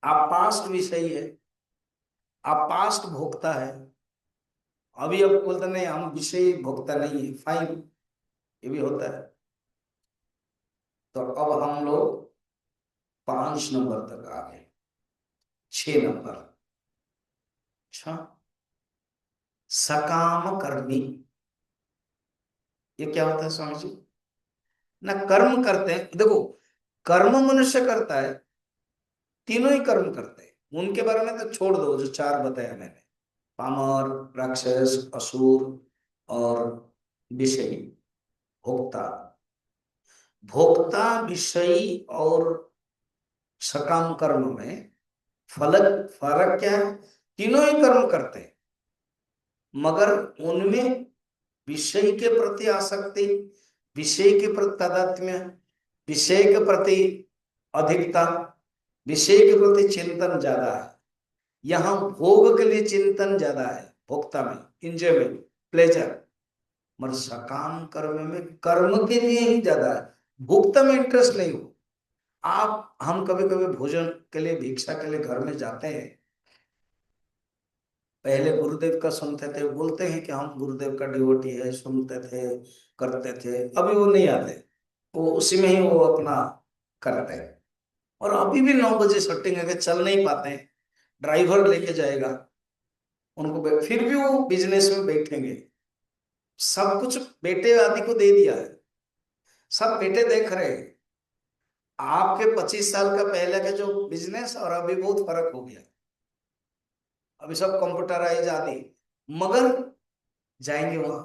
आप पास्ट विषयी है, आप पास्ट भोक्ता है। अभी अब बोलते नहीं हम विषय भोक्ता नहीं है, फाइन, ये भी होता है। तो अब हम लोग 5 नंबर तक आ गए, 6 नंबर। अच्छा, सकाम कर्मी, ये क्या होता है स्वामी जी? ना कर्म करते हैं, देखो कर्म मनुष्य करता है, तीनों ही कर्म करते हैं, उनके बारे में तो छोड़ दो, जो 4 बताया मैंने, पामर, राक्षस, असुर और विषयी। भोक्ता, भोक्ता, विषयी और सकाम कर्म में फलक फर्क क्या है? तीनों ही कर्म करते हैं, मगर उनमें विषय के प्रति आसक्ति, विषय के प्रति तादात्म्य, विषय के प्रति अधिकता, विषय के प्रति चिंतन ज्यादा है। यहाँ भोग के लिए चिंतन ज्यादा है, भोक्ता में इंजॉयमेंट, प्लेजर। मगर सकाम कर्म में कर्म के लिए ही ज्यादा है, भोक्ता में इंटरेस्ट नहीं हो। आप, हम कभी कभी भोजन के लिए, भिक्षा के लिए घर में जाते हैं, पहले गुरुदेव का सुनते थे, बोलते हैं कि हम गुरुदेव का डिवोटी है, सुनते थे, करते थे। अभी वो नहीं आते, वो उसी में ही वो अपना करते हैं। और अभी भी 9 बजे शूटिंग है, चल नहीं पाते हैं, ड्राइवर लेके जाएगा उनको, फिर भी वो बिजनेस में बैठेंगे। सब कुछ बेटे आदि को दे दिया है, सब बेटे देख रहे हैं। आपके 25 साल का पहले का जो बिजनेस और अभी बहुत फर्क हो गया, अभी सब कंप्यूटराइज आदि। मगर जाएंगे वहां,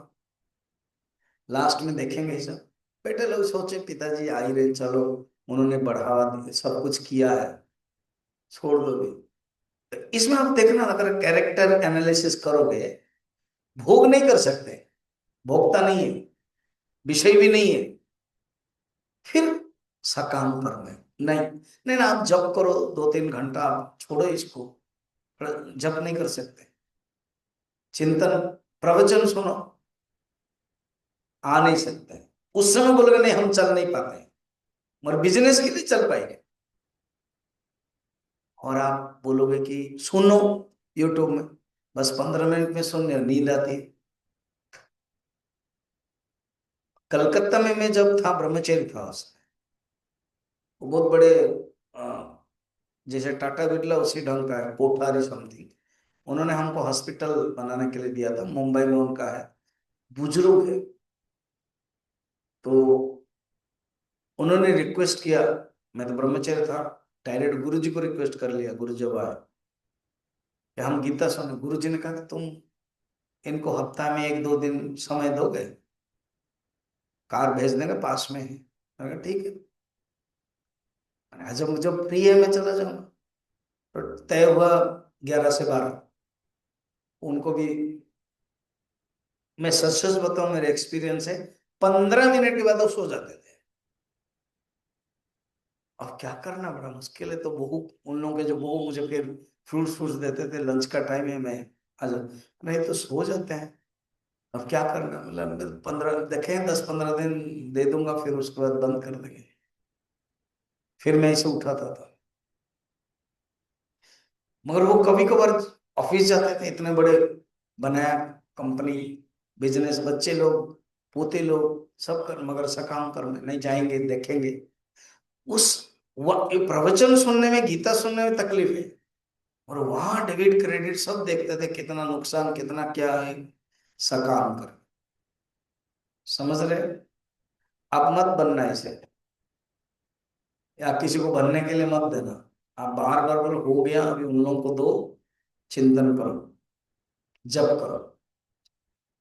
लास्ट में देखेंगे सब बेटे लोग सोचे पिताजी आ ही रहे, चलो उन्होंने बढ़ावा दिया, सब कुछ किया है, छोड़ दो भी। तो इसमें आप देखना, अगर कैरेक्टर एनालिसिस करोगे, भोग नहीं कर सकते, भोगता नहीं है, विषय भी नहीं है, फिर सकाम कर्म है। नहीं, नहीं ना, आप जप करो 2-3 घंटा, आप छोड़ो इसको, जप नहीं कर सकते, चिंतन, प्रवचन सुनो, आ नहीं सकते। उस समय बोलोगे नहीं हम चल नहीं पाते, मगर बिजनेस के लिए चल पाएंगे। और आप बोलोगे कि सुनो यूट्यूब में, बस 15 मिनट में सुनने नींद आती। कलकत्ता में मैं जब था, ब्रह्मचर्य था उसमें, वो बहुत बड़े अ, जैसे टाटा बिरला उसी ढंग का है, कोठारी समथिंग। उन्होंने हमको हॉस्पिटल बनाने के लिए दिया था, मुंबई में उनका है, बुजुर्ग है। तो उन्होंने रिक्वेस्ट किया, मैं तो ब्रह्मचर्य था, डायरेक्ट गुरु जी को रिक्वेस्ट कर लिया। गुरु जब आए कि हम गीता सुने, गुरु जी ने कहा कि तुम इनको हफ्ता में 1-2 दिन समय दोगे, कार भेज देंगे, पास में है। मैंने कहा ठीक है। जब जब फ्री है मैं चला जाऊंगा। तो तय हुआ 11 से 12। उनको भी मैं सच सच बताऊं, मेरे एक्सपीरियंस है, 15 मिनट के बाद वो सो जाते थे। अब क्या करना, बड़ा मुश्किल है। तो बहू, उन लोगों के जो बहू मुझे फिर फ्रूट्स फ्रूट्स देते थे, लंच का टाइम है, मैं आ जाऊं, नहीं तो सो जाते हैं। अब क्या करना, मतलब 15 देखें, 10-15 दिन दे दूंगा, फिर उसके बाद बंद कर देंगे। फिर मैं इसे उठाता था। मगर वो कभी कभार ऑफिस जाते थे, इतने बड़े बनाया कंपनी, बिजनेस, बच्चे लोग, पोते लोग सब कर, मगर सकाम कर्म नहीं, जाएंगे देखेंगे। उस ये प्रवचन सुनने में, गीता सुनने में तकलीफ है, और वहां डेबिट क्रेडिट सब देखते थे, कितना नुकसान, कितना क्या है। सकाम कर, समझ रहे? आप मत बनना ऐसे, या किसी को बनने के लिए मत देना। आप बार बार बोलो हो गया, अभी उन लोगों को दो, चिंतन करो, जप करो,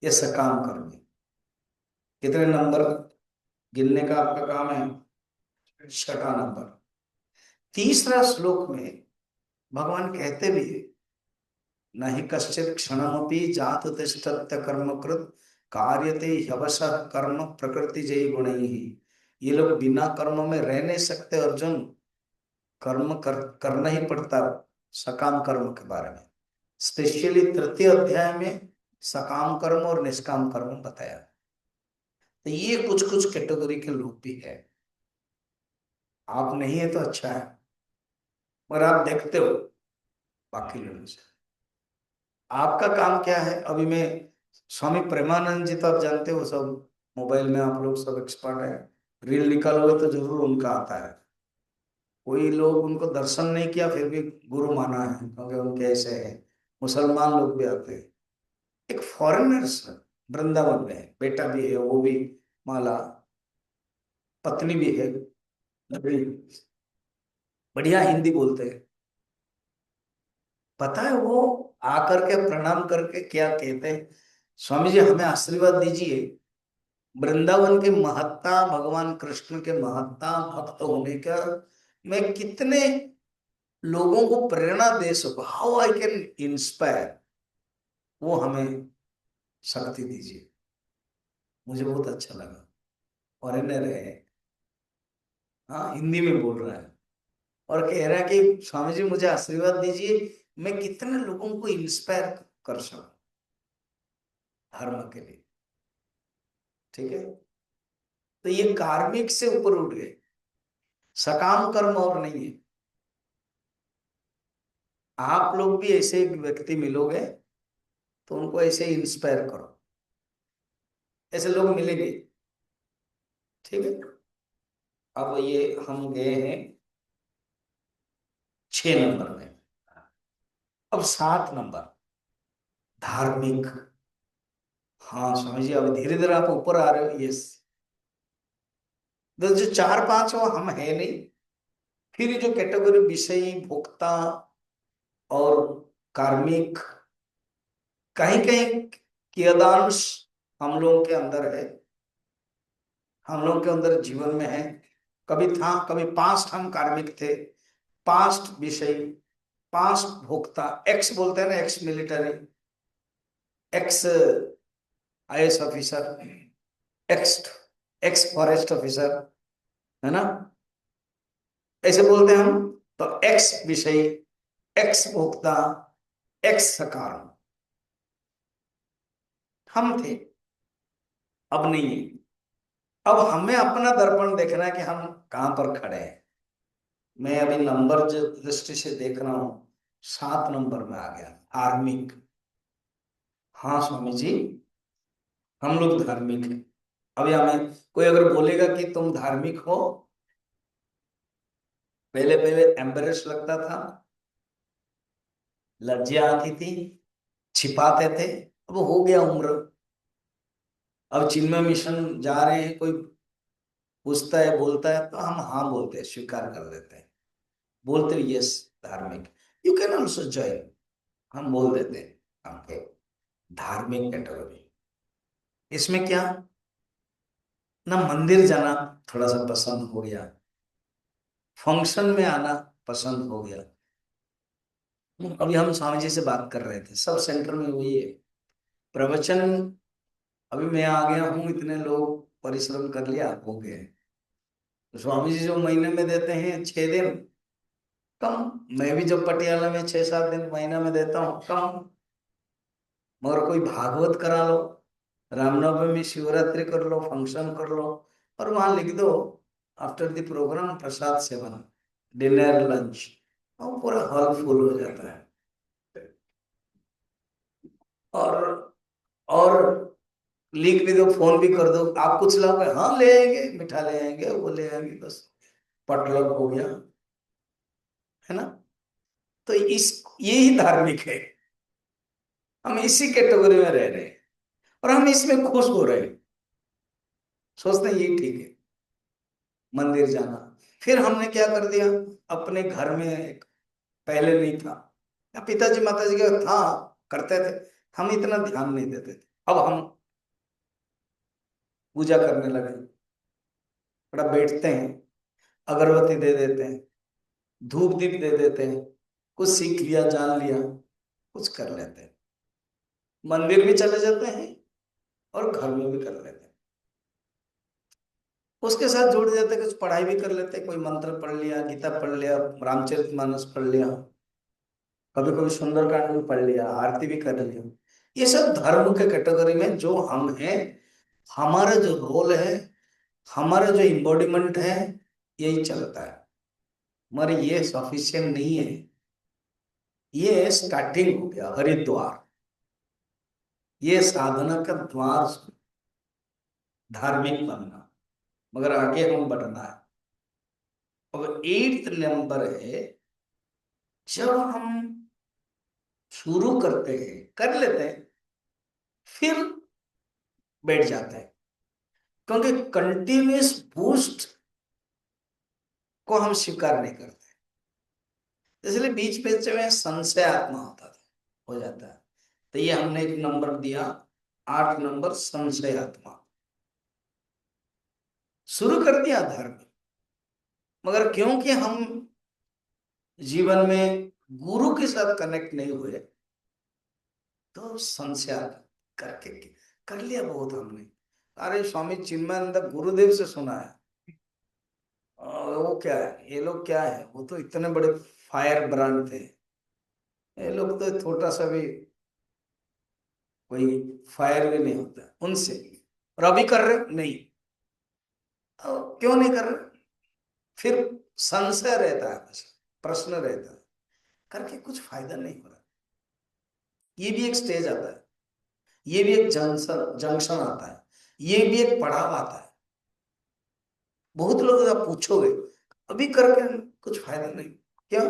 ये सकाम कर्म है। कितने नंबर गिनने का आपका काम है? छठा नंबर। तीसरा श्लोक में भगवान कहते भी है, न ही कश्चित क्षणमपि जात तिष्ठत्य कर्मकृत कार्यते ह्यवशः कर्म प्रकृति जय गुणैः। ये लोग बिना कर्म में रह नहीं सकते अर्जुन, करना ही पड़ता। सकाम कर्म के बारे में स्पेशली तृतीय अध्याय में सकाम कर्म और निष्काम कर्म बताया। तो ये कुछ कुछ कैटेगरी के लोग भी है। आप नहीं है तो अच्छा है, और आप देखते हो बाकी लोगों से। आपका काम क्या है? अभी मैं, स्वामी प्रेमानंद जी तो आप जानते हो, सब मोबाइल में आप लोग सब एक्सपर्ट है, रील निकालोगे तो जरूर उनका आता है। कोई लोग उनको दर्शन नहीं किया फिर भी गुरु माना है, क्योंकि उनके ऐसे है। मुसलमान लोग भी आते हैं। एक फॉरेनर्स वृंदावन में है, बेटा भी है, वो भी माला, पत्नी भी है, बड़ी बढ़िया हिंदी बोलते हैं। पता है वो आकर के प्रणाम करके क्या कहते हैं, स्वामी जी हमें आशीर्वाद दीजिए, वृंदावन की महत्ता, भगवान कृष्ण के महत्ता, भक्त होने का मैं कितने लोगों को प्रेरणा दे सकूं, हाउ आई कैन इंस्पायर, वो हमें शक्ति दीजिए। मुझे बहुत अच्छा लगा। फॉरेनर है, हाँ हिंदी में बोल रहा है, और कह रहा है कि स्वामी जी मुझे आशीर्वाद दीजिए, मैं कितने लोगों को इंस्पायर कर सकूं धर्म के लिए। ठीक है, तो ये कार्मिक से ऊपर उठ गए, सकाम कर्म और नहीं है। आप लोग भी ऐसे एक व्यक्ति मिलोगे तो उनको ऐसे इंस्पायर करो, ऐसे लोग मिलेंगे। ठीक है, अब ये हम गए हैं 6 नंबर में। अब 7 नंबर, धार्मिक। हाँ स्वामी जी, अब धीरे धीरे आप ऊपर आ रहे हो। यस, जो 4-5 वो हम है नहीं। फिर जो कैटेगरी विषयी, भोक्ता और कार्मिक, कहीं कहीं कियदांश हम लोगों के अंदर है, हम लोगों के अंदर जीवन में है। कभी था, कभी पास्ट हम कार्मिक थे, पास्ट विषयी, पास्ट भोक्ता, एक्स बोलते हैं ना, ex military, x IAS officer, x x forest officer, है ना, ऐसे बोलते हैं हम। तो एक्स विषयी, एक्स भोक्ता, एक्स सकाम हम थे, अब नहीं है। अब हमें अपना दर्पण देखना है कि हम कहां पर खड़े हैं। मैं अभी नंबर जो दृष्टि से देख रहा हूं, 7 नंबर में आ गया, धार्मिक। हाँ स्वामी जी, हम लोग धार्मिक हैं। अभी हमें कोई अगर बोलेगा कि तुम धार्मिक हो, पहले पहले एम्बेरस लगता था, लज्जा आती थी, छिपाते थे। अब हो गया उम्र, अब चिन्मय मिशन जा रहे हैं, कोई पूछता है बोलता है तो हम हाँ बोलते हैं, स्वीकार कर लेते हैं, बोलते हैं यस धार्मिक, यू कैन ऑल्सो ज्वाइन, हम बोल देते हैं आपके धार्मिक कैटेगरी। इसमें क्या, ना मंदिर जाना थोड़ा सा पसंद हो गया, फंक्शन में आना पसंद हो गया। अभी हम स्वामी जी से बात कर रहे थे, सब सेंटर में वही है, प्रवचन। अभी मैं आ गया हूँ, इतने लोग परिश्रम कर लिया, हो गए। तो स्वामी जी जो महीने में देते हैं 6 दिन, कम। मैं भी जब पटियाला में 6-7 दिन महीना में देता हूँ, कम। मगर कोई भागवत करा लो, रामनवमी शिवरात्रि कर लो, फंक्शन कर लो, और वहां लिख दो after the programme prasad seven, dinner lunch, और पूरा हॉल फुल हो जाता है। और और लिख भी दो, फोन भी कर दो, आप कुछ लाओगे, हाँ ले आएंगे, मिठा ले आएंगे, वो ले आएंगे, बस पटलग हो गया, है ना। तो इस यही धार्मिक है, हम इसी कैटेगरी में रह रहे हैं, और हम इसमें खुश हो रहे हैं, सोचते हैं यही ठीक है, मंदिर जाना। फिर हमने क्या कर दिया, अपने घर में पहले नहीं था, या पिताजी माताजी का था, करते थे, हम इतना ध्यान नहीं देते थे। अब हम पूजा करने लगे, थोड़ा बैठते हैं, अगरबत्ती दे देते हैं, धूप दीप दे देते हैं, कुछ सीख लिया, जान लिया, कुछ कर लेते हैं, मंदिर भी चले जाते हैं और घर में भी कर लेते हैं, उसके साथ जुड़ जाते हैं, कुछ पढ़ाई भी कर लेते हैं, कोई मंत्र पढ़ लिया, गीता पढ़ लिया, रामचरितमानस पढ़ लिया, कभी कभी सुंदरकांड भी पढ़ लिया, आरती भी कर लिया। ये सब धर्म के कैटेगरी में जो हम हैं, हमारा जो रोल है, हमारा जो इम्बॉडीमेंट है, यही चलता है। मगर ये सफिशिएंट नहीं है, ये स्टार्टिंग हो गया, हरिद्वार, ये साधना का द्वार, धार्मिक बनना। मगर आगे हम बढ़ना है। अब 8th नंबर है, जब हम शुरू करते हैं, कर लेते हैं, फिर बैठ जाते हैं, क्योंकि कंटिन्यूस बूस्ट को हम स्वीकार नहीं करते, इसलिए बीच बीच में संशय आत्मा होता था, हो जाता है। तो ये हमने एक नंबर दिया, 8 नंबर, संशय आत्मा। शुरू कर दिया धर्म, मगर क्योंकि हम जीवन में गुरु के साथ कनेक्ट नहीं हुए, तो संशय करके कर लिया बहुत हमने। अरे स्वामी चिन्मयानंद गुरुदेव से सुना है, वो क्या है, ये लोग क्या है, वो तो इतने बड़े फायर ब्रांड थे, ये लोग तो छोटा सा भी कोई फायर भी नहीं होता उनसे। और अभी कर रहे नहीं, क्यों नहीं कर रहे, फिर संशय रहता है, बस प्रश्न रहता है, करके कुछ फायदा नहीं हो रहा। ये भी एक स्टेज आता है, ये भी एक जंक्शन जंक्शन आता है, ये भी एक पड़ाव आता है। बहुत लोग आप पूछोगे, अभी करके कुछ फायदा नहीं, क्यों,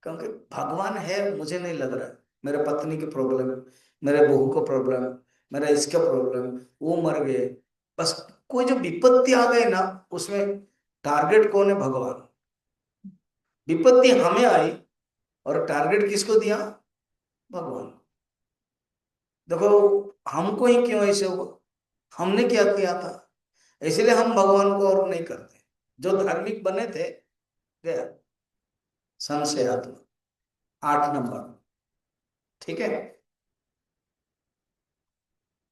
क्योंकि भगवान है मुझे नहीं लग रहा है, मेरे पत्नी की प्रॉब्लम, मेरे बहू को प्रॉब्लम, मेरा इसका प्रॉब्लम, वो मर गए, बस कोई जो विपत्ति आ गई ना, उसमें टारगेट कौन है, भगवान। विपत्ति हमें आई, और टारगेट किसको दिया, भगवान। देखो, हमको ही क्यों ऐसे हुआ, हमने क्या किया था, इसलिए हम भगवान को और नहीं करते। जो धार्मिक बने थे, गया संशयात्मक, 8 नंबर, ठीक है।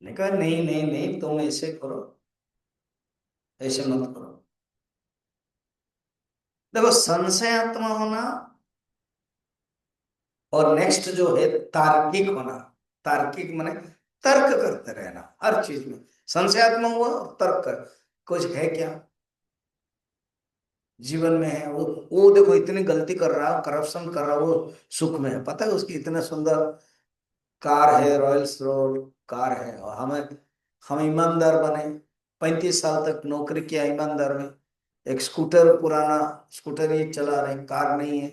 ने कहा नहीं नहीं नहीं, तुम ऐसे करो, ऐसे मत करो। देखो, संशयात्मा होना और नेक्स्ट जो है तार्किक होना, तार्किक माने तर्क करते रहना हर चीज में। संशयात्मा हुआ और तर्क कर, कुछ है क्या जीवन में, है वो देखो इतनी गलती कर रहा, करप्शन कर रहा, वो सुख में है, पता है उसकी इतने सुंदर कार है, रॉयल्स रोड कार है, और हम ईमानदार बने, 35 साल तक नौकरी किया ईमानदार में, एक स्कूटर, पुराना स्कूटर ही चला रहे, कार नहीं है।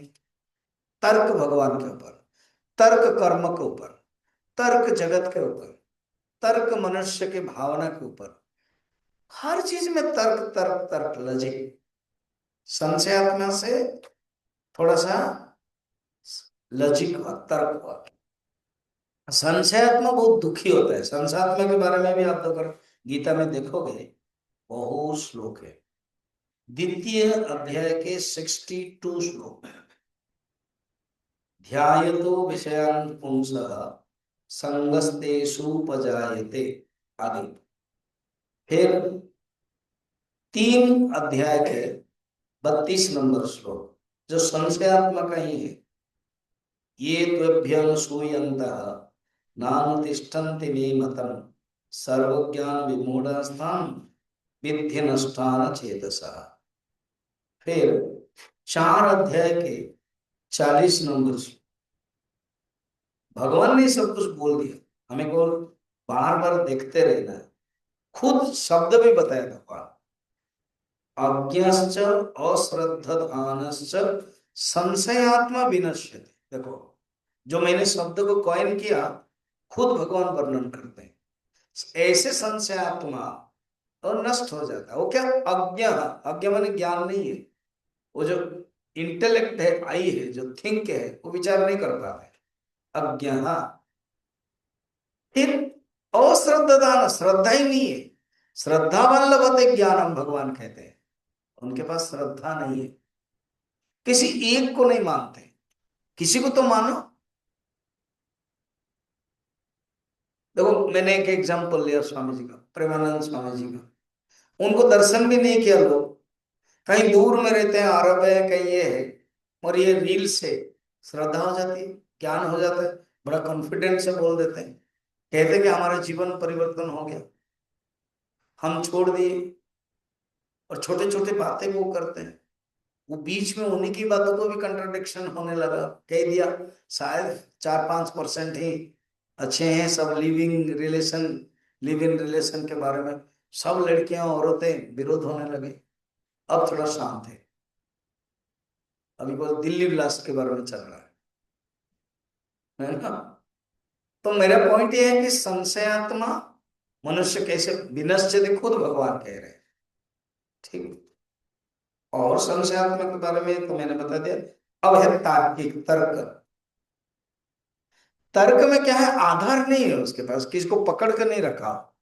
तर्क भगवान के ऊपर, तर्क कर्म के ऊपर, तर्क जगत के ऊपर, तर्क मनुष्य के भावना के ऊपर, हर चीज में तर्क तर्क तर्क, लॉजिक। संशयात्मा से थोड़ा सा लॉजिक हुआ, तर्क हुआ। संशयात्मा बहुत दुखी होता है। संशयात्मा के बारे में भी आप अगर गीता में देखोगे, बहुत श्लोक है। द्वितीय अध्याय के 62 श्लोक है। ध्यायतो विषयान् पुंसः संगस्तेषुपजायते आदि। फिर 3 अध्याय के 32 नंबर श्लोक, जो संशयात्मक ही है। ये त्वभ्यं सूयन्तः नानुतिष्ठन्ति मे मतम् सर्वज्ञान विमूढ़ास्तान् विद्धि नष्टान चेतसः। फिर 4 अध्याय के 40 नंबर श्लोक, भगवान ने सब कुछ बोल दिया, हमें को बार बार देखते रहना है। खुद शब्द भी बताया भगवान, अज्ञश्च अश्रद्धधानश्च संशयात्मा विनश्यति। देखो, जो मैंने शब्द को कॉइन किया, खुद भगवान वर्णन करते हैं। ऐसे संशयात्मा और नष्ट हो जाता है। वो क्या? अज्ञ, अज्ञ माने ज्ञान नहीं है। वो जो इंटेलेक्ट है, आई है, जो थिंक है, वो विचार नहीं कर पाते, अज्ञ। फिर अश्रद्धान, श्रद्धा ही नहीं है। श्रद्धावान लभते ज्ञानम, भगवान कहते हैं। उनके पास श्रद्धा नहीं है, किसी एक को नहीं मानते। किसी को तो मानो। देखो, मैंने एक एग्जांपल लिया स्वामी जी का, प्रेमानंद स्वामी जी का। उनको दर्शन भी नहीं किया लोग, कहीं दूर में रहते हैं, अरब है, कहीं ये है, और ये रील से श्रद्धा हो जाती है, ज्ञान हो जाता है, बड़ा कॉन्फिडेंस से बोल देते हैं, कहते हैं कि हमारा जीवन परिवर्तन हो गया, हम छोड़ दिए। और छोटे छोटे बातें वो करते हैं। वो बीच में उन्हीं की बातों को भी कंट्राडिक्शन होने लगा, कह दिया शायद 4-5% ही अच्छे हैं, सब लिव इन रिलेशन के बारे में सब लड़कियां औरतें विरोध होने लगे। अब थोड़ा शांत है। अभी कोई दिल्ली ब्लास्ट के बारे में चल रहा है ना? तो मेरा पॉइंट ये है कि संशयात्मा मनुष्य कैसे विनश्यति, खुद भगवान कह रहे हैं। ठीक। और संशयात्मा के बारे में तो मैंने बता दिया। अब है तार्किक, तर्क। तर्क में क्या है? आधार नहीं है उसके पास, किसको पकड़ कर नहीं रखा,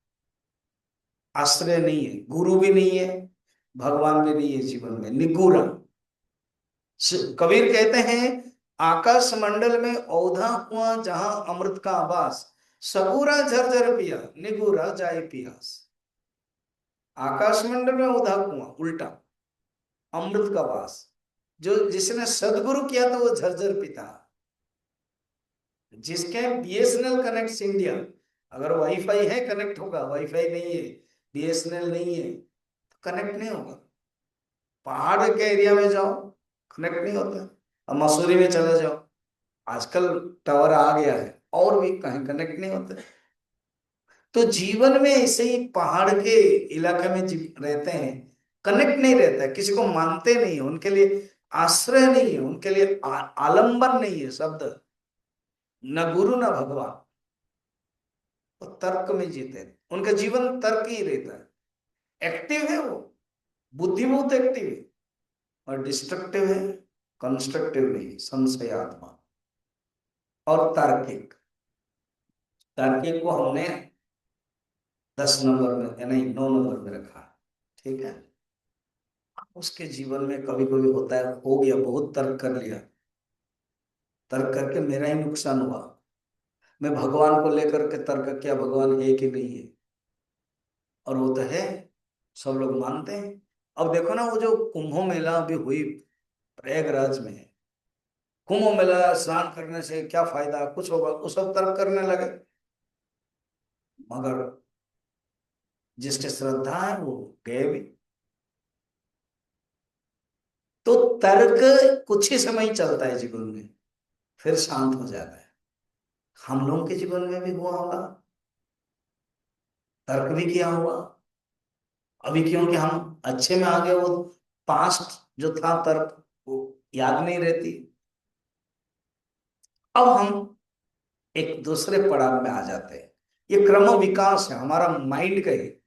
आश्रय नहीं है, गुरु भी नहीं है, भगवान भी नहीं है जीवन में, निगूरा। कबीर कहते हैं, आकाश मंडल में औधा हुआ जहां अमृत का आवास, सबूरा झरझर पिया निगूरा जाए पियास। आकाश मंडल में औधा कुआं, उल्टा अमृत का वास। जो जिसने सदगुरु किया तो वो झरझर पीता। जिसके बीएसएनएल कनेक्ट इंडिया, अगर वाईफाई है कनेक्ट होगा, वाईफाई नहीं है, बीएसएनएल नहीं है, तो कनेक्ट नहीं होगा। पहाड़ के एरिया में जाओ, कनेक्ट नहीं होता। अब मसूरी में चले जाओ, आजकल टावर आ गया है, और भी कहीं कनेक्ट नहीं होता। तो जीवन में ऐसे ही पहाड़ के इलाके में रहते हैं, कनेक्ट नहीं रहता है, किसी को मानते नहीं है, उनके लिए आश्रय नहीं है, उनके लिए आलंबन नहीं है शब्द, न गुरु न भगवान। वो तर्क में जीते हैं, उनका जीवन तर्क ही रहता है। एक्टिव है वो, बुद्धि बहुत एक्टिव है, और डिस्ट्रक्टिव है, कंस्ट्रक्टिव नहीं, संशयात्मा। और तार्किक, तार्किक को हमने 10 नंबर में, या नहीं 9 नंबर में रखा। ठीक है। उसके जीवन में कभी कभी होता है, हो गया बहुत तर्क कर लिया, तर्क करके मेरा ही नुकसान हुआ। मैं भगवान को लेकर के तर्क किया, भगवान है कि नहीं है, और वो तो है, सब लोग मानते हैं। अब देखो ना, वो जो कुंभ मेला अभी हुई प्रयागराज में, कुंभ मेला स्नान करने से क्या फायदा, कुछ होगा, वो सब तर्क करने लगे। मगर जिसके श्रद्धा है वो गए भी। तो तर्क कुछ ही समय ही चलता है जीवन में, फिर शांत हो जाता है। हम लोगों के जीवन में भी हुआ होगा, तर्क भी किया होगा। अभी क्योंकि हम अच्छे में आ गए, वो पास्ट जो था तर्क वो याद नहीं रहती। अब हम एक दूसरे पड़ाव में आ जाते हैं। ये क्रम विकास है, हमारा माइंड का है,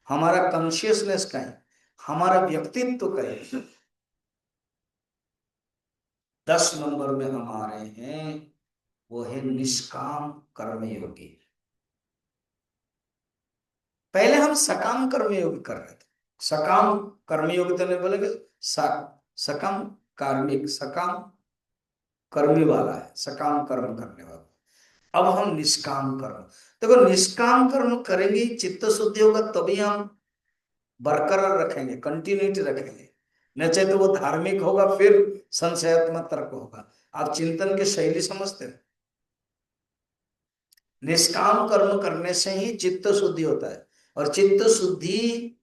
हमारा कॉन्शियसनेस का है, हमारा व्यक्तित्व का है। 10 नंबर में हम आ रहे हैं, वो है निष्काम कर्मयोगी। पहले हम सकाम कर्मयोगी कर रहे थे। सकाम कर्मयोगी तो नहीं बोलेंगे, सकाम कार्मिक, सकाम कर्मी वाला है, सकाम कर्म करने वाला। अब हम निष्काम कर्म, देखो निष्काम कर्म करेंगे चित्त शुद्धि होगा, तभी हम बरकरार रखेंगे, कंटिन्यूटी रखेंगे। न चाहे तो वो धार्मिक होगा, फिर संशयात्मक तर्क होगा। आप चिंतन की शैली समझते हो। निष्काम कर्म करने से ही चित्त शुद्धि होता है, और चित्त शुद्धि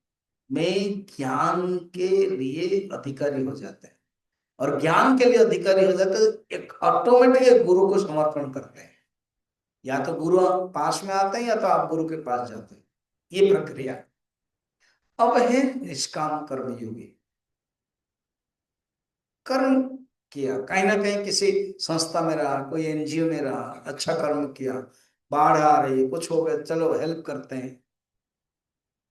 में ज्ञान के लिए अधिकारी हो जाते हैं, और ज्ञान के लिए अधिकारी हो जाते हैं, एक ऑटोमेटिक एक गुरु को समर्पण करते हैं। या तो गुरु पास में आते हैं, या तो आप गुरु के पास जाते हैं, ये प्रक्रिया। अब है निष्काम कर्मयोगी। कर्म किया, कहीं ना कहीं किसी संस्था में रहा, कोई एनजीओ में रहा, अच्छा कर्म किया, बाढ़ आ रही है, कुछ हो गया, चलो हेल्प करते हैं,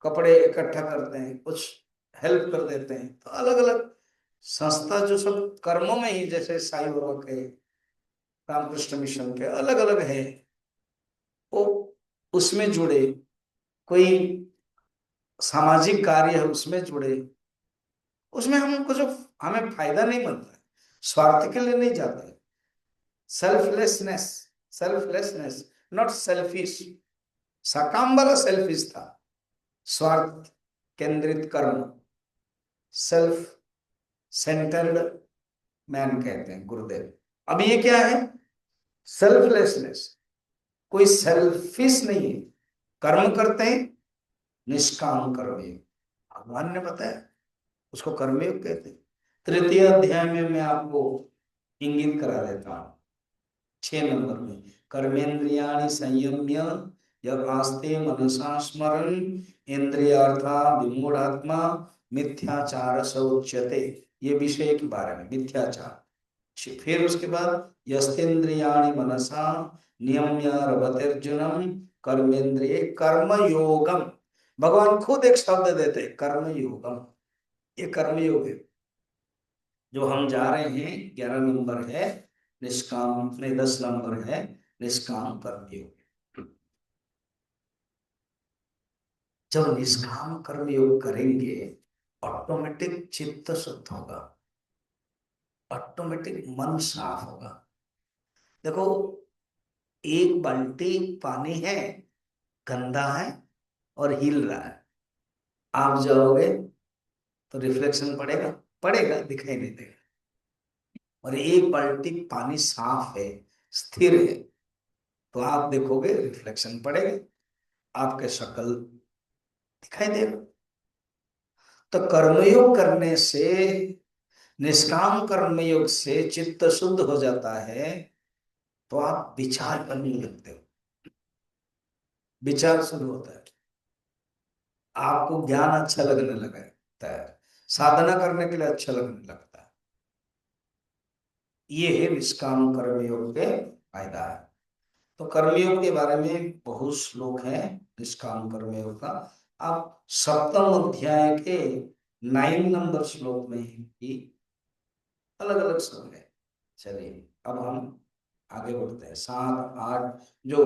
कपड़े इकट्ठा करते हैं, कुछ हेल्प कर देते हैं। तो अलग अलग संस्था जो सब कर्मों में ही, जैसे साई बाबा के, रामकृष्ण मिशन के, अलग अलग है, वो उसमें जुड़े, कोई सामाजिक कार्य है उसमें जुड़े, उसमें हमको जो हमें फायदा नहीं मिलता है, स्वार्थ के लिए नहीं जाता है। Selflessness, selflessness, not selfish. सकाम वाला सेल्फिश था, स्वार्थ केंद्रित कर्म, सेल्फ सेंटर्ड मैन कहते हैं गुरुदेव। अब ये क्या है? सेल्फलेसनेस, कोई सेल्फिश नहीं है, कर्म करते हैं, निष्काम कर्मयोग। भगवान ने बताया उसको कर्मयोग कहते हैं। तृतीय अध्याय में मैं आपको इंगित करा देता हूं, 6 नंबर में, कर्मेंद्रियाणि संयम्य यद आस्ते मनसा स्मरन् इंद्रियार्था विमूढ़ात्मा मिथ्याचार स उच्यते। ये विषय के बारे में, मिथ्याचार। फिर उसके बाद यस्तेन्द्रियाणि मनसा नियम्य रवतिर्जुनम कर्मेंद्रिय कर्मयोगम। भगवान खुद एक शब्द देते हैं, कर्मयोगम। ये कर्मयोग है जो हम जा रहे हैं। 11 नंबर है निष्काम, नहीं 10 नंबर है निष्काम कर्मयोग। जब निष्काम कर्मयोग करेंगे, ऑटोमेटिक चित्त शुद्ध होगा, ऑटोमेटिक मन साफ होगा। देखो, एक बाल्टी पानी है, गंदा है और हिल रहा है, आप जाओगे तो रिफ्लेक्शन पड़ेगा, पड़ेगा, दिखाई नहीं देगा। और एक बाल्टी पानी साफ है, स्थिर है, तो आप देखोगे रिफ्लेक्शन पड़ेगा, आपके शक्ल दिखाई देगा। तो कर्मयोग करने से, निष्काम कर्मयोग से चित्त शुद्ध हो जाता है, तो आप विचार करने लगते हो, विचार शुरू होता है, आपको ज्ञान अच्छा लगने लगता है, साधना करने के लिए अच्छा लगने लगता है। ये है निष्काम कर्मयोग के फायदा है। तो कर्मयोग के बारे में बहुत श्लोक है निष्काम कर्मयोग का। आप सप्तम अध्याय के 9 नंबर श्लोक में ही अलग अलग श्लोक है। चलिए अब हम आगे बढ़ते हैं। 7 8 जो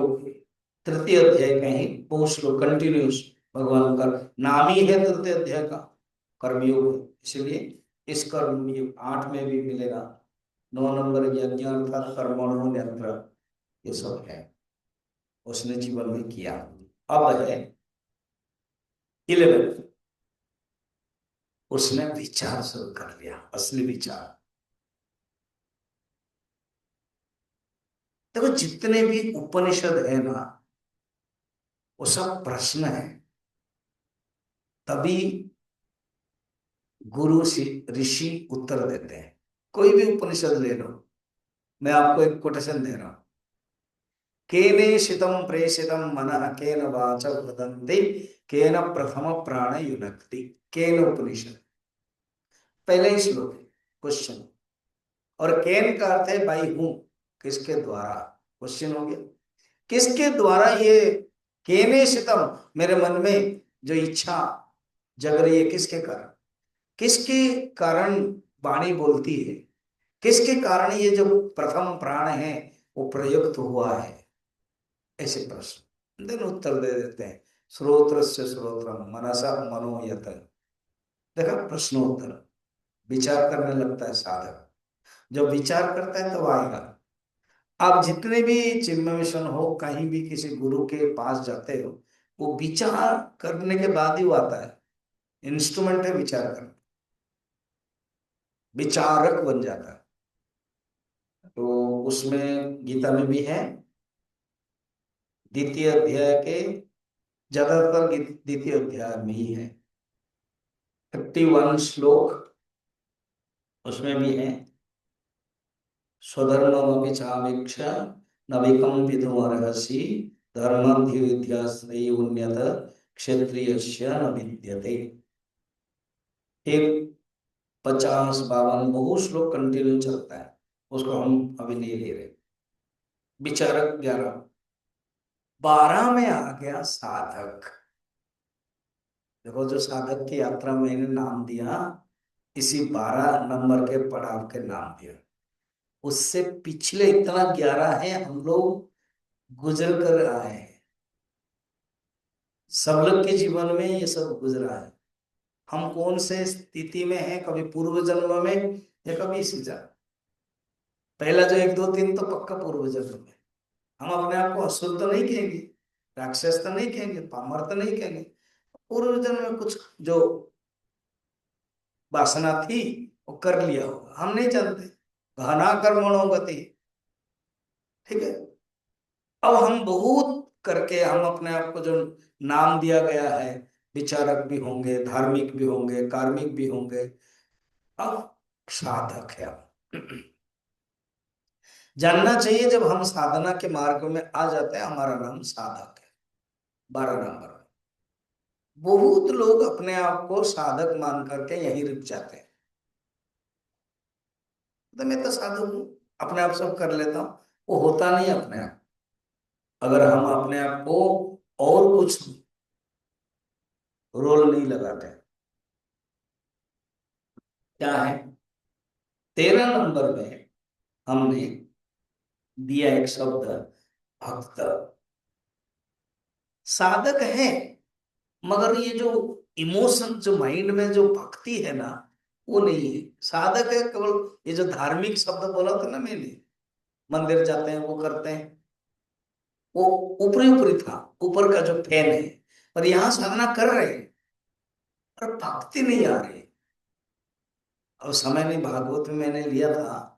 तृतीय अध्याय का ही बहुत श्लोक कंटिन्यूस, भगवान का नाम ही है तृतीय अध्याय का कर्मयोग, इसलिए इस कर्मयोग 8 में भी मिलेगा। 9 नंबर यज्ञ अर्थात कर्मणो यंत्र, ये सब है उसने जीवन में किया। अब है 11, उसने विचार शुरू कर लिया, असली विचार। देखो जितने भी उपनिषद है ना, वो सब प्रश्न है, तभी गुरु ऋषि उत्तर देते हैं। कोई भी उपनिषद ले लो, मैं आपको एक कोटेशन दे रहा हूं, केनेशितं प्रेषितं मनः केन वाच वदन्ति केन प्रथम प्राण युनक्ति। केन उपनिषद, पहले ही श्लोक है क्वेश्चन। और केन का अर्थ है बाई हूं, किसके द्वारा, क्वेश्चन हो गया। किसके द्वारा ये केने शितम, मेरे मन में जो इच्छा जग रही है, किसके कारण, किसके कारण वाणी बोलती है, किसके कारण ये जो प्रथम प्राण है वो प्रयुक्त हुआ है, ऐसे प्रश्न देन उत्तर दे देते हैं। श्रोत्रस्य श्रोत्रम मनसा मनोयत, देखा प्रश्नोत्तर। विचार करने लगता है साधक, जब विचार करता है तब आएगा। आप जितने भी चिन्मय मिशन हो, कहीं भी किसी गुरु के पास जाते हो, वो विचार करने के बाद ही वो आता है। इंस्ट्रूमेंट है विचार करना, विचारक बन जाता है। तो उसमें गीता में भी है, द्वितीय अध्याय के ज्यादातर द्वितीय अध्याय में ही है, 51 श्लोक उसमें भी है। स्वधर्ममपि चावीक्ष्य नविकं विधुमर्हसि धर्माधिविद्याश्रयी उन्नत क्षत्रियस्य न विद्यते। एक 50-52 बहुत श्लोक कंटिन्यू चलता है, उसको हम अभी नहीं ले रहे। विचारक 11, 12 में आ गया साधक। देखो जो साधक की यात्रा मैंने नाम दिया, इसी 12 नंबर के पड़ाव के नाम दिया। उससे पिछले इतना 11 है, हम लोग गुजर कर आए हैं। सब लोग के जीवन में ये सब गुजरा है। हम कौन से स्थिति में हैं, कभी पूर्व जन्म में या कभी इसी जन्म। पहला जो 1 2 3 तो पक्का पूर्व जन्म में। हम अपने आप को असुर तो नहीं कहेंगे, राक्षस तो नहीं कहेंगे, पामर तो नहीं कहेंगे। पूर्व जन्म में कुछ जो वासना थी वो कर लिया होगा, हम नहीं जानते। घना कर्मणो गति, ठीक है। अब हम बहुत करके हम अपने आप को जो नाम दिया गया है, विचारक भी होंगे, धार्मिक भी होंगे, कार्मिक भी होंगे, अब साधक है। हम जानना चाहिए, जब हम साधना के मार्ग में आ जाते हैं हमारा नाम साधक है। 12 नंबर में बहुत लोग अपने आप को साधक मान करके यहीं रुक जाते हैं। तो मैं तो साधु हूं, अपने आप सब कर लेता हूं, वो होता नहीं अपने आप। अगर हम अपने आप को और कुछ रोल नहीं लगाते। क्या है, 13 नंबर में हमने दिया एक शब्द भक्त। साधक है, मगर ये जो इमोशन, जो माइंड में जो भक्ति है ना, वो नहीं है। साधक है केवल ये जो धार्मिक शब्द बोला था ना मैंने, मंदिर जाते हैं वो करते हैं, वो ऊपरी ऊपरी था, ऊपर का जो फैन है। पर यहाँ साधना कर रहे हैं पर भक्ति नहीं आ रही। और समय में भागवत में मैंने लिया था,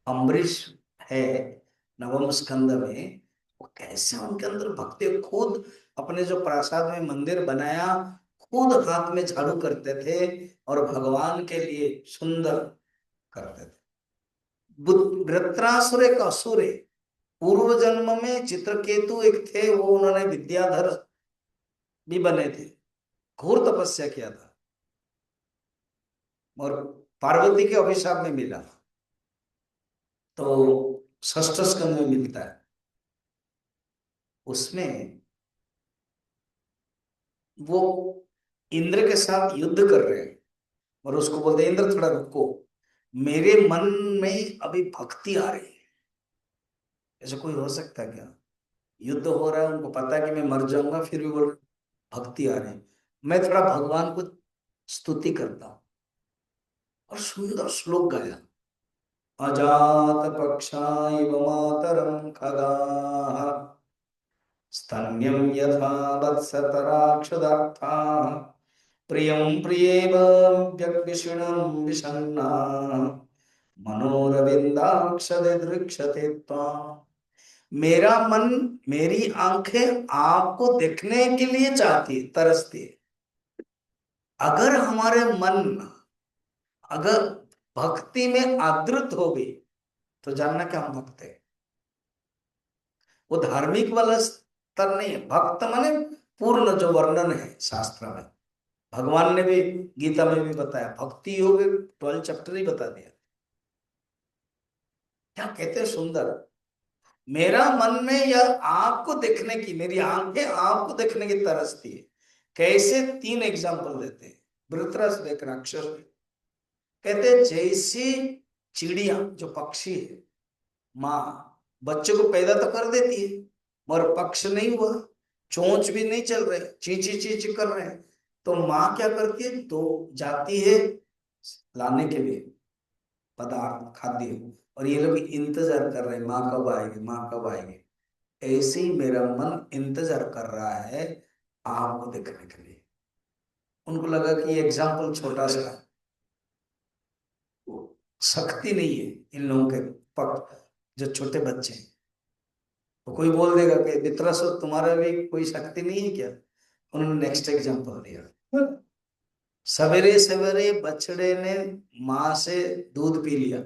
अम्बरीश है नवम स्कंद में, वो कैसे उनके अंदर भक्ति, खुद अपने जो प्रासाद में मंदिर बनाया, खुद हाथ में झाड़ू करते थे और भगवान के लिए सुंदर करते थे। वृत्रासुर एक असुर है, पूर्व जन्म में चित्रकेतु एक थे, वो उन्होंने विद्याधर भी बने थे, घोर तपस्या किया था और पार्वती के अभिशाप में मिला। तो षष्ठ स्कंद में मिलता है, उसमें वो इंद्र के साथ युद्ध कर रहे हैं और उसको बोलते हैं इंद्र थोड़ा रुको, मेरे मन में अभी भक्ति आ रही है। ऐसा कोई हो सकता है क्या? युद्ध हो रहा है, उनको पता है कि मैं मर जाऊंगा, फिर भी बोल भक्ति आ रही है, मैं थोड़ा भगवान को स्तुति करता हूँ। और सुंदर श्लोक गाया, अजात पक्षा इव मातरम खगाः स्तन्यं यथा वत्सतराक्षदार्थाः प्रियं प्रियेव व्यग्विषीणं विषण्णाः मनोरविन्दाक्षदृक्षते त्वाम्। मेरा मन, मेरी आंखें आपको देखने के लिए चाहती है, तरसती है। अगर हमारे मन अगर भक्ति में आदृत हो गई तो जानना कि हम भक्त हैं। वो धार्मिक वाला स्तर नहीं है। भक्त माने पूर्ण जो वर्णन है शास्त्र में, भगवान ने भी गीता में भी बताया, भक्ति योग 12 चैप्टर ही बता दिया। क्या कहते हैं सुंदर, मेरा मन में यह आपको देखने की, मेरी आंखें आपको देखने की तरसती है। कैसे? 3 एग्जाम्पल देते हैं। वृत्रस एक राक्षस है, कहते हैं जैसी चिड़िया जो पक्षी है, माँ बच्चों को पैदा तो कर देती है मगर पक्ष नहीं हुआ, चोंच भी नहीं चल रहे, चींची चींची कर रहे हैं, तो माँ क्या करती है? तो जाती है लाने के लिए पदार्थ खाद्य, और ये लोग इंतजार कर रहे हैं माँ कब आएगी, माँ कब आएगी। ऐसे ही मेरा मन इंतजार कर रहा है आपको देखने के लिए। उनको लगा कि ये एग्जाम्पल छोटा सा है, शक्ति नहीं है इन लोगों के पक जो छोटे बच्चे हैं। तो कोई बोल देगा कि वितरस तुम्हारा भी कोई शक्ति नहीं है क्या? उन्होंने नेक्स्ट एग्जाम्पल दिया, सवेरे सवेरे बछड़े ने माँ से दूध पी लिया,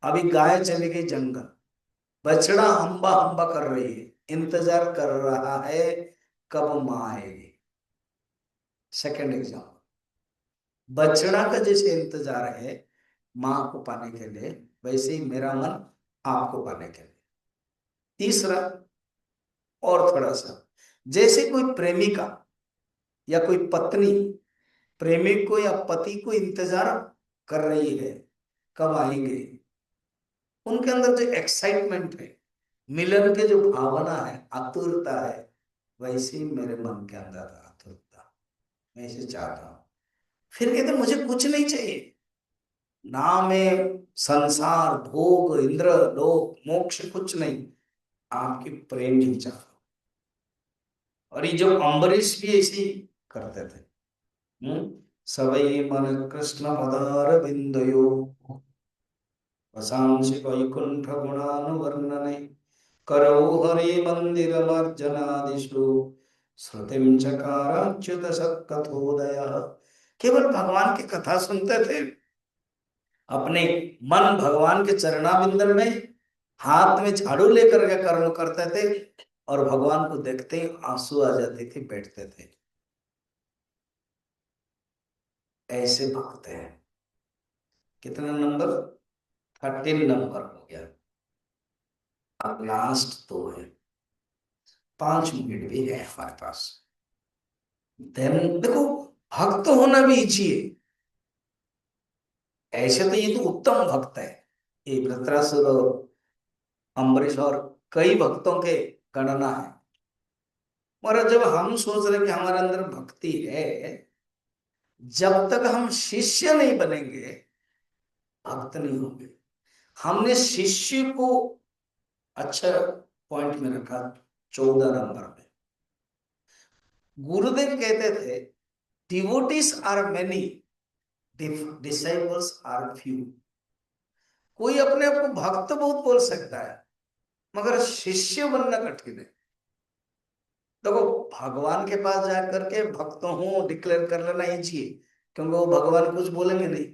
अभी गाय चली गई जंगल, बछड़ा हम्बा हम्बा कर रही है, इंतजार कर रहा है कब माँ आएगी। सेकंड एग्जाम्पल, बछड़ा का जैसे इंतजार है माँ को पाने के लिए, वैसे ही मेरा मन आपको पाने के लिए। तीसरा और थोड़ा सा, जैसे कोई प्रेमिका या कोई पत्नी प्रेमिक को या पति को इंतजार कर रही है कब आएंगे, उनके अंदर जो एक्साइटमेंट है, मिलन के जो भावना है, आतुरता है, वैसे ही मेरे मन के अंदर आतुरता, मैं इसे चाहता हूं। फिर कहते मुझे कुछ नहीं चाहिए, ना में संसार भोग इंद्र लोक मोक्ष कुछ नहीं, आपकी प्रेम ही चाहता हूं। और ये जो अम्बरीश भी ऐसे ही करते थे। सवै मन कृष्ण पदार बिंदयो वसांसि वैकुंठ गुणानुवर्णने करौ हरि मंदिर मर्जनादिषु श्रुतिम चकाराच्युत सत्कथोदय। केवल भगवान की कथा सुनते थे, अपने मन भगवान के चरणाबिंदर में, हाथ में झाड़ू लेकर के कर्म करते थे, और भगवान को देखते ही आंसू आ जाते थे, बैठते थे। ऐसे भक्त हैं। कितना नंबर? 13 नंबर हो गया। अब लास्ट तो है, 5 मिनट भी है हमारे पास। देन देखो, भक्त होना भी इजी है। ऐसे तो ये तो उत्तम भक्त है, ये वृत्रासुर और अम्बरीश और कई भक्तों के गणना है। और जब हम सोच रहे कि हमारे अंदर भक्ति है, जब तक हम शिष्य नहीं बनेंगे भक्त नहीं होंगे। हमने शिष्य को अच्छा पॉइंट में रखा 14 नंबर में। गुरुदेव कहते थे devotees are many, disciples are few. कोई अपने आप को भक्त बहुत बोल सकता है मगर शिष्य बनना कठिन है। देखो, भगवान के पास जाकर के भक्त हूं डिक्लेयर कर लेना इजी है, क्योंकि वो भगवान कुछ बोलेंगे नहीं।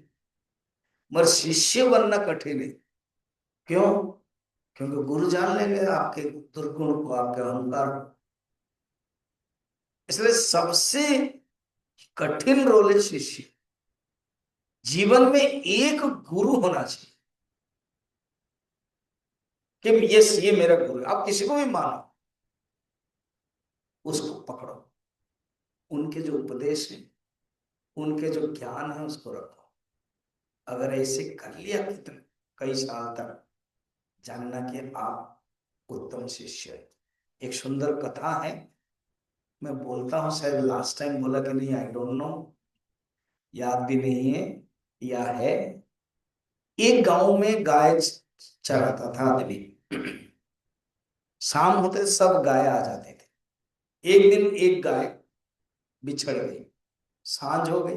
मगर शिष्य बनना कठिन है। क्यों? क्योंकि गुरु जान लेंगे आपके दुर्गुण को, आपके अहंकार को। इसलिए सबसे कठिन रोल है शिष्य। जीवन में एक गुरु होना चाहिए कि यस ये मेरा गुरु है। आप किसी को भी मानो, उसको पकड़ो, उनके जो उपदेश है, उनके जो ज्ञान है उसको रखो। अगर ऐसे कर लिया कितने कई साल तक, जानना कि आप उत्तम शिष्य है। एक सुंदर कथा है, मैं बोलता हूं, शायद लास्ट टाइम बोला कि नहीं, आई डोंट नो, याद भी नहीं है या है। एक गांव में गाय चराता था आदमी। शाम होते सब गाय आ जाते थे। एक दिन एक गाय बिछड़ गई, सांझ हो गई,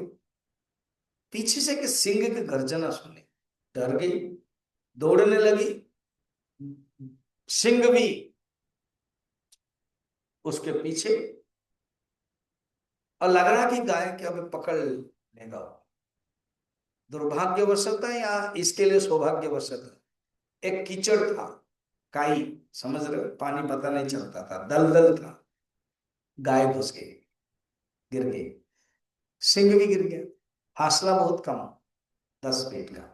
पीछे से के सिंह की गर्जना सुनी, डर गई, दौड़ने लगी। सिंह भी उसके पीछे, और लग रहा कि गाय के अभी पकड़ लेगा। दुर्भाग्यवशत है या इसके लिए सौभाग्यवशत है, एक कीचड़ था, काई, समझ रहे हो, पानी पता नहीं चलता था, दलदल था, गाय घुस गई, गिर गई। सिंह भी गिर गया। फासला बहुत कम, 10 फीट का।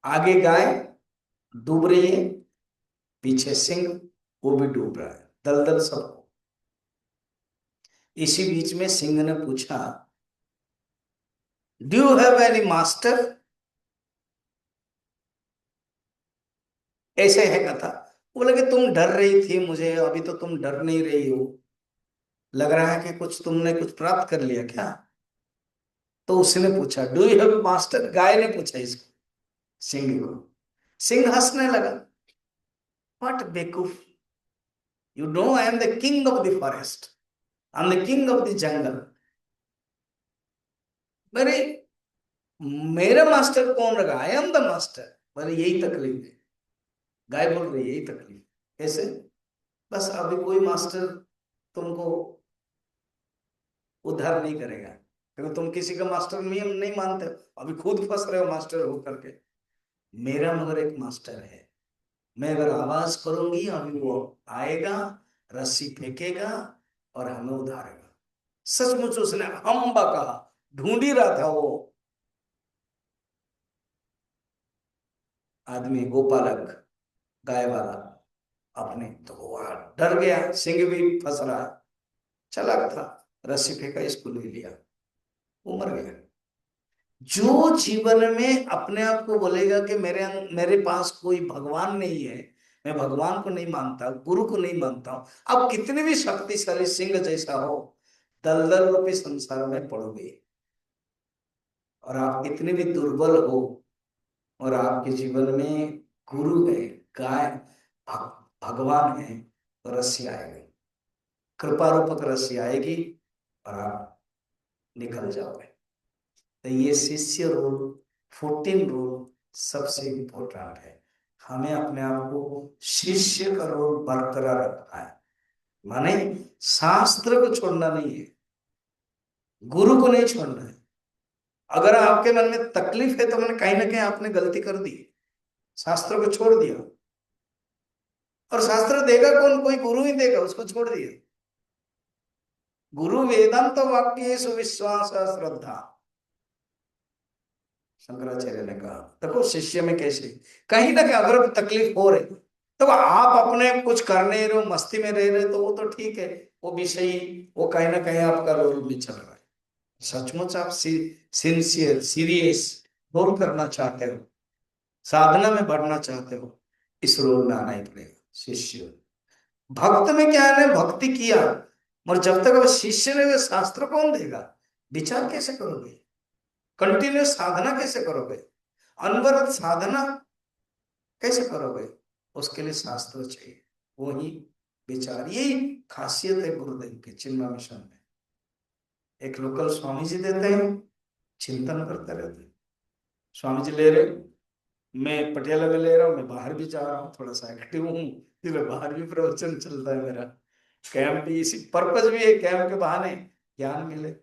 आगे गाय डूब रही है, पीछे सिंह, वो भी डूब रहा है, दलदल सब। इसी बीच में सिंह ने पूछा, do you have any master? ऐसे है कथा। बोले कि तुम डर रही थी मुझे, अभी तो तुम डर नहीं रही हो, लग रहा है कि कुछ तुमने कुछ प्राप्त कर लिया क्या? तो उसने पूछा, डू यू हैव मास्टर? गाय ने पूछा इसको, सिंह को। सिंह हंसने लगा, व्हाट बेकूफ, you know I am the king of the forest, I am the king of the jungle. मेरे मेरा मास्टर कौन रखा? I am the master. बोले यही तकलीफ है। गाय बोल रही है यही तकलीफ। कैसे? बस अभी कोई मास्टर तुमको उद्धार नहीं करेगा, क्योंकि तुम किसी का मास्टर नियम नहीं मानते हो, अभी खुद फंस रहे हो मास्टर हो करके। मेरा मगर एक मास्टर है, मैं अगर आवाज करूंगी अभी वो आएगा, रस्सी फेंकेगा और हमें उधारेगा। सचमुच उसने हम्बा कहा, ढूंढ ही रहा था वो आदमी, गोपालक, गाय वाला अपने। तो वो डर गया, सिंह भी फंस रहा, चालाक था, रस्सी फेंका, इसको ले लिया, वो मर गया। जो जीवन में अपने आप को बोलेगा कि मेरे पास कोई भगवान नहीं है, मैं भगवान को नहीं मानता, गुरु को नहीं मानता हूं, अब कितने भी शक्तिशाली सिंह जैसा हो, दलदल रूपी संसार में पड़ोगे। और आप कितने भी दुर्बल हो और आपके जीवन में गुरु है, गाय, भगवान है, तो रस्सी आएगी, कृपा रूपक रस्सी आएगी और आप निकल जाओगे। तो ये शिष्य रोल, 14 रोल सबसे इंपॉर्टेंट है। हमें अपने आप को शिष्य का रोल बरकरार रखना है, माने शास्त्र को छोड़ना नहीं है, गुरु को नहीं छोड़ना है। अगर आपके मन में तकलीफ है तो मैंने कहीं ना कहीं आपने गलती कर दी, शास्त्र को छोड़ दिया। और शास्त्र देगा कौन? कोई गुरु ही देगा, उसको छोड़ दिया। गुरु वेदांत वाक्य विश्वास श्रद्धा, शंकराचार्य ने कहा। देखो शिष्य में कैसे कहीं ना कहीं अगर तकलीफ हो रही, तो आप अपने कुछ कर नहीं रहे हो, मस्ती में रह रहे, तो वो तो ठीक है, वो विषय, वो कहीं ना कहीं आपका रोल भी चल रहा है। सचमुच आप सिंसियर सीरियस रोल करना चाहते हो, साधना में बढ़ना चाहते हो, इस रोल में आना ही पड़ेगा। शिष्य भक्त में क्या है, भक्ति किया, मगर जब तक अब शिष्य ने, शास्त्र कौन देगा? विचार कैसे करोगे? कंटिन्यूस साधना कैसे करोगे? अनवरत साधना कैसे करोगे? उसके लिए शास्त्र चाहिए, वही विचार। यही खासियत है गुरुदेव के चिन्मय मिशन में। एक लोकल स्वामी जी देते हैं, चिंतन करते रहते हैं। स्वामी जी ले रहे, मैं पटियाला में ले रहा हूँ, मैं बाहर भी जा रहा हूँ, थोड़ा सा एक्टिव हूँ, फिर बाहर भी प्रवचन चलता है मेरा। कैंप भी इसी पर्पज भी है, कैंप के बहाने ज्ञान मिले।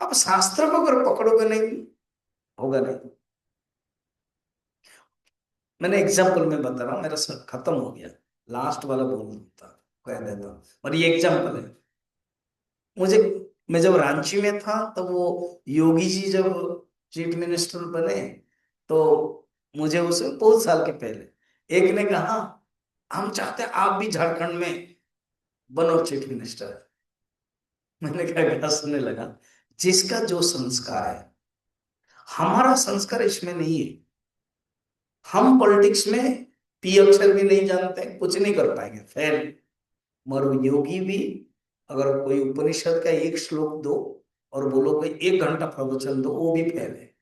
अब शास्त्र को अगर पकड़ोगे नहीं, होगा नहीं। मैंने एग्जाम्पल में बता रहा हूँ, मेरा सब खत्म हो गया, लास्ट वाला बोल देता, कह देता हूँ, और ये एग्जाम्पल है। मुझे, मैं जब रांची में था तब वो योगी जी जब चीफ मिनिस्टर बने, तो मुझे उसे बहुत साल के पहले एक ने कहा, हम चाहते हैं आप भी झारखंड में बनो चीफ मिनिस्टर। मैंने कहा, सुनने लगा, जिसका जो संस्कार है, हमारा संस्कार इसमें नहीं है। हम पॉलिटिक्स में पी अक्षर भी नहीं जानते, कुछ नहीं कर पाएंगे, फेल। मगर योगी भी, अगर कोई उपनिषद का एक श्लोक दो और बोलो कोई 1 घंटा प्रवचन दो, वो भी फेल है,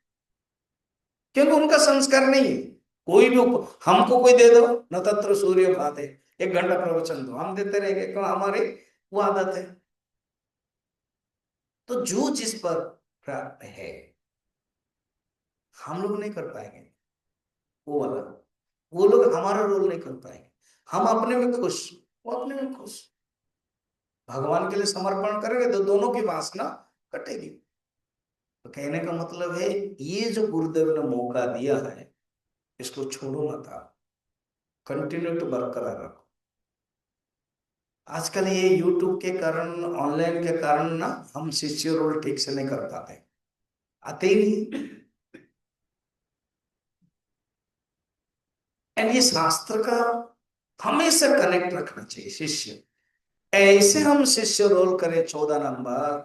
क्योंकि उनका संस्कार नहीं है। कोई भी हमको कोई दे दो, न तत्र सूर्य भाते, 1 घंटा प्रवचन दो, हम देते रहेंगे, क्यों? हमारी वो आदत है। तो जो जिस पर प्राप्त है, हम लोग नहीं कर पाएंगे वो वाला, वो लोग हमारा रोल नहीं कर पाएंगे। हम अपने में खुश, वो अपने में खुश, भगवान के लिए समर्पण करेंगे तो दोनों की वासना कटेगी। तो कहने का मतलब है, ये जो गुरुदेव ने मौका दिया है, इसको छोड़ो मत, आप कंटिन्यू टू बरकरार रखो। आजकल ये यूट्यूब के कारण, ऑनलाइन के कारण ना, हम शिष्य रोल ठीक से नहीं कर पाते, आते ही नहीं। एंड ये शास्त्र का हमेशा कनेक्ट रखना चाहिए शिष्य। ऐसे हम शिष्य रोल करें 14 नंबर,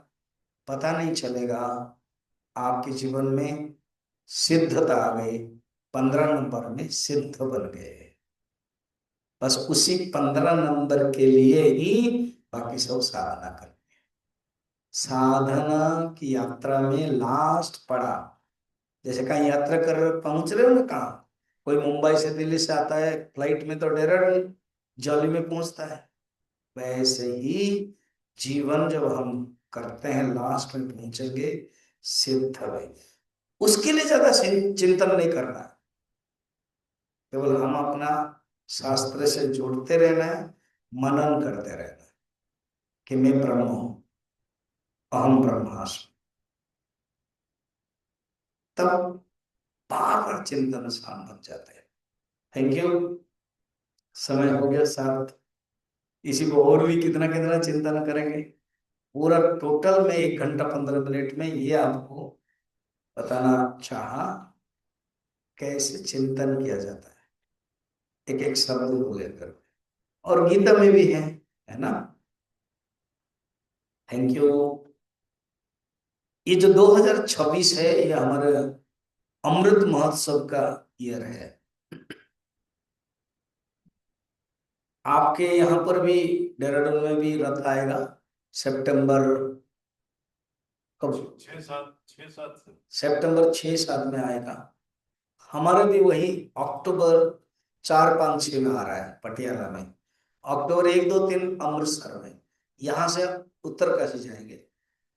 पता नहीं चलेगा, आपके जीवन में सिद्धता आ गई, 15 नंबर में सिद्ध बन गए। बस उसी 15 नंबर के लिए ही बाकी सब साधना कर। साधना की यात्रा में लास्ट पड़ा, जैसे कहीं यात्रा कर पहुंच रहे हो ना, कहाँ कोई मुंबई से दिल्ली से आता है फ्लाइट में तो देहरादून जल्दी में पहुंचता है, वैसे ही जीवन जब हम करते हैं लास्ट में पहुंचेंगे सिद्ध भाई। उसके लिए ज्यादा चिंतन नहीं करना है, केवल हम अपना शास्त्र से जोड़ते रहना है, मनन करते रहना है कि मैं ब्रह्म हूं, अहम ब्रह्मास्मि। तब बार बार चिंतन आसान बन जाते हैं। Thank you. समय हो गया 7। इसी को और भी कितना कितना चिंतन करेंगे, पूरा टोटल में 1 घंटा 15 मिनट में ये आपको बताना चाहा कैसे चिंतन किया जाता है, एक एक शब्द को लेकर। और गीता में भी है ना। Thank you. ये जो 2026 है, ये हमारे अमृत महोत्सव का ईयर है। आपके यहाँ पर भी, देहरादून में भी रथ आएगा सितंबर, कब? 6-7 सितंबर 6-7 में आएगा। हमारे भी वही अक्टूबर 4-5-6 में आ रहा है पटियाला में। अक्टूबर 1-2-3 अमृतसर में। यहाँ से उत्तरकाशी जाएंगे,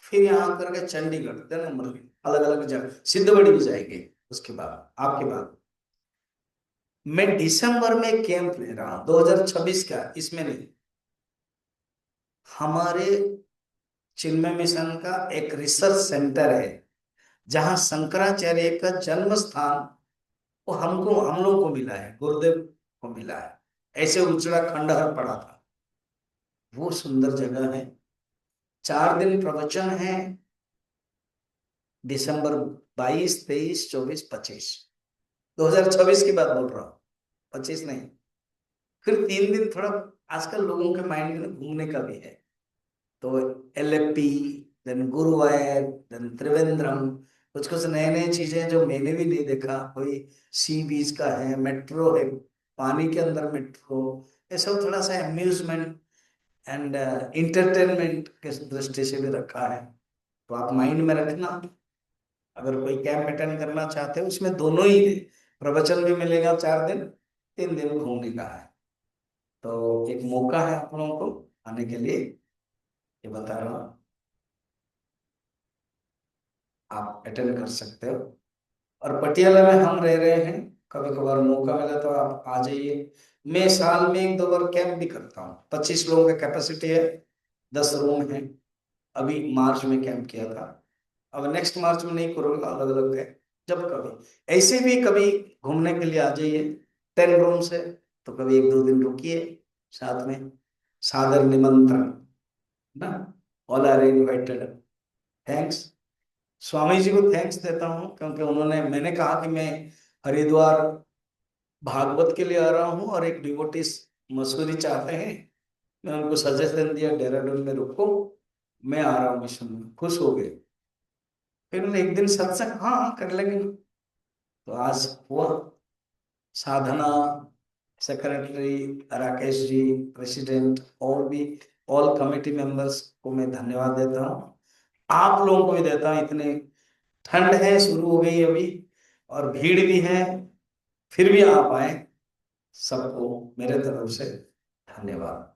फिर यहाँ करके चंडीगढ़, देन अमृत, अलग अलग जगह, सिद्धबड़ी भी जाएंगे उसके बाद, आपके बाद। मैं दिसंबर में कैंप ले रहा हूँ 2026 का, इसमें नहीं। हमारे चिन्मय मिशन का एक रिसर्च सेंटर है, जहां शंकराचार्य का जन्म स्थान वो हम लोगों को मिला है, गुरुदेव को मिला है। ऐसे उजड़ा खंडहर पड़ा था, वो सुंदर जगह है। 4 दिन प्रवचन है, दिसंबर 22, 23, 24, 25, 2026 की बात बोल रहा हूँ, 25 नहीं। फिर 3 दिन थोड़ा आजकल लोगों के माइंड में घूमने का भी है, तो LAP, then Guruvayur, then Trivandrum, कुछ कुछ नए नए चीजें जो मैंने भी नहीं देखा। कोई सी बीच का है, मेट्रो है, पानी के अंदर मेट्रो, ये सब थोड़ा सा अम्यूजमेंट एंड इंटरटेनमेंट के दृष्टि से भी रखा है। तो आप माइंड में रखना, अगर कोई कैंप अटेंड करना चाहते हो, उसमें दोनों ही है, प्रवचन भी मिलेगा 4 दिन, 3 दिन घूमने का है। तो एक मौका है आप लोगों को आने के लिए, ये बता रहा हूँ, आप अटेंड कर सकते हो। और पटियाला में हम रह रहे हैं, कभी कभार मौका मिला तो आप आ जाइए। मैं साल में 1-2 बार कैंप भी करता हूँ, 25 लोगों की कैपेसिटी है, 10 रूम है। अभी मार्च में कैंप किया था, अब नेक्स्ट मार्च में नहीं करूंगा, अलग अलग है, जब कभी। ऐसे भी कभी घूमने के लिए आ जाइए, 10 रूम से, तो कभी 1-2 दिन रुकिए साथ में, सादर निमंत्रण ना, all are invited. Thanks. Swami ji को थैंक्स देता हूँ, क्योंकि उन्होंने, मैंने कहा कि मैं हरिद्वार भागवत के लिए आ रहा हूँ और एक डिवोटिस मसूरी चाहते हैं, मैं उनको सजेशन दिया देहरादून में रुको, मैं आ रहा हूँ मिशन में, खुश हो गए। फिर उन्होंने एक दिन सत्संग, हाँ हाँ कर लेंगे। तो आज हुआ साधना, सेक्रेटरी राकेश जी, प्रेसिडेंट, और भी ऑल कमेटी मेंबर्स को मैं धन्यवाद देता हूँ। आप लोगों को भी देता हूँ, इतने ठंड है, शुरू हो गई अभी, और भीड़ भी है, फिर भी आप आए, सबको मेरे तरफ से धन्यवाद।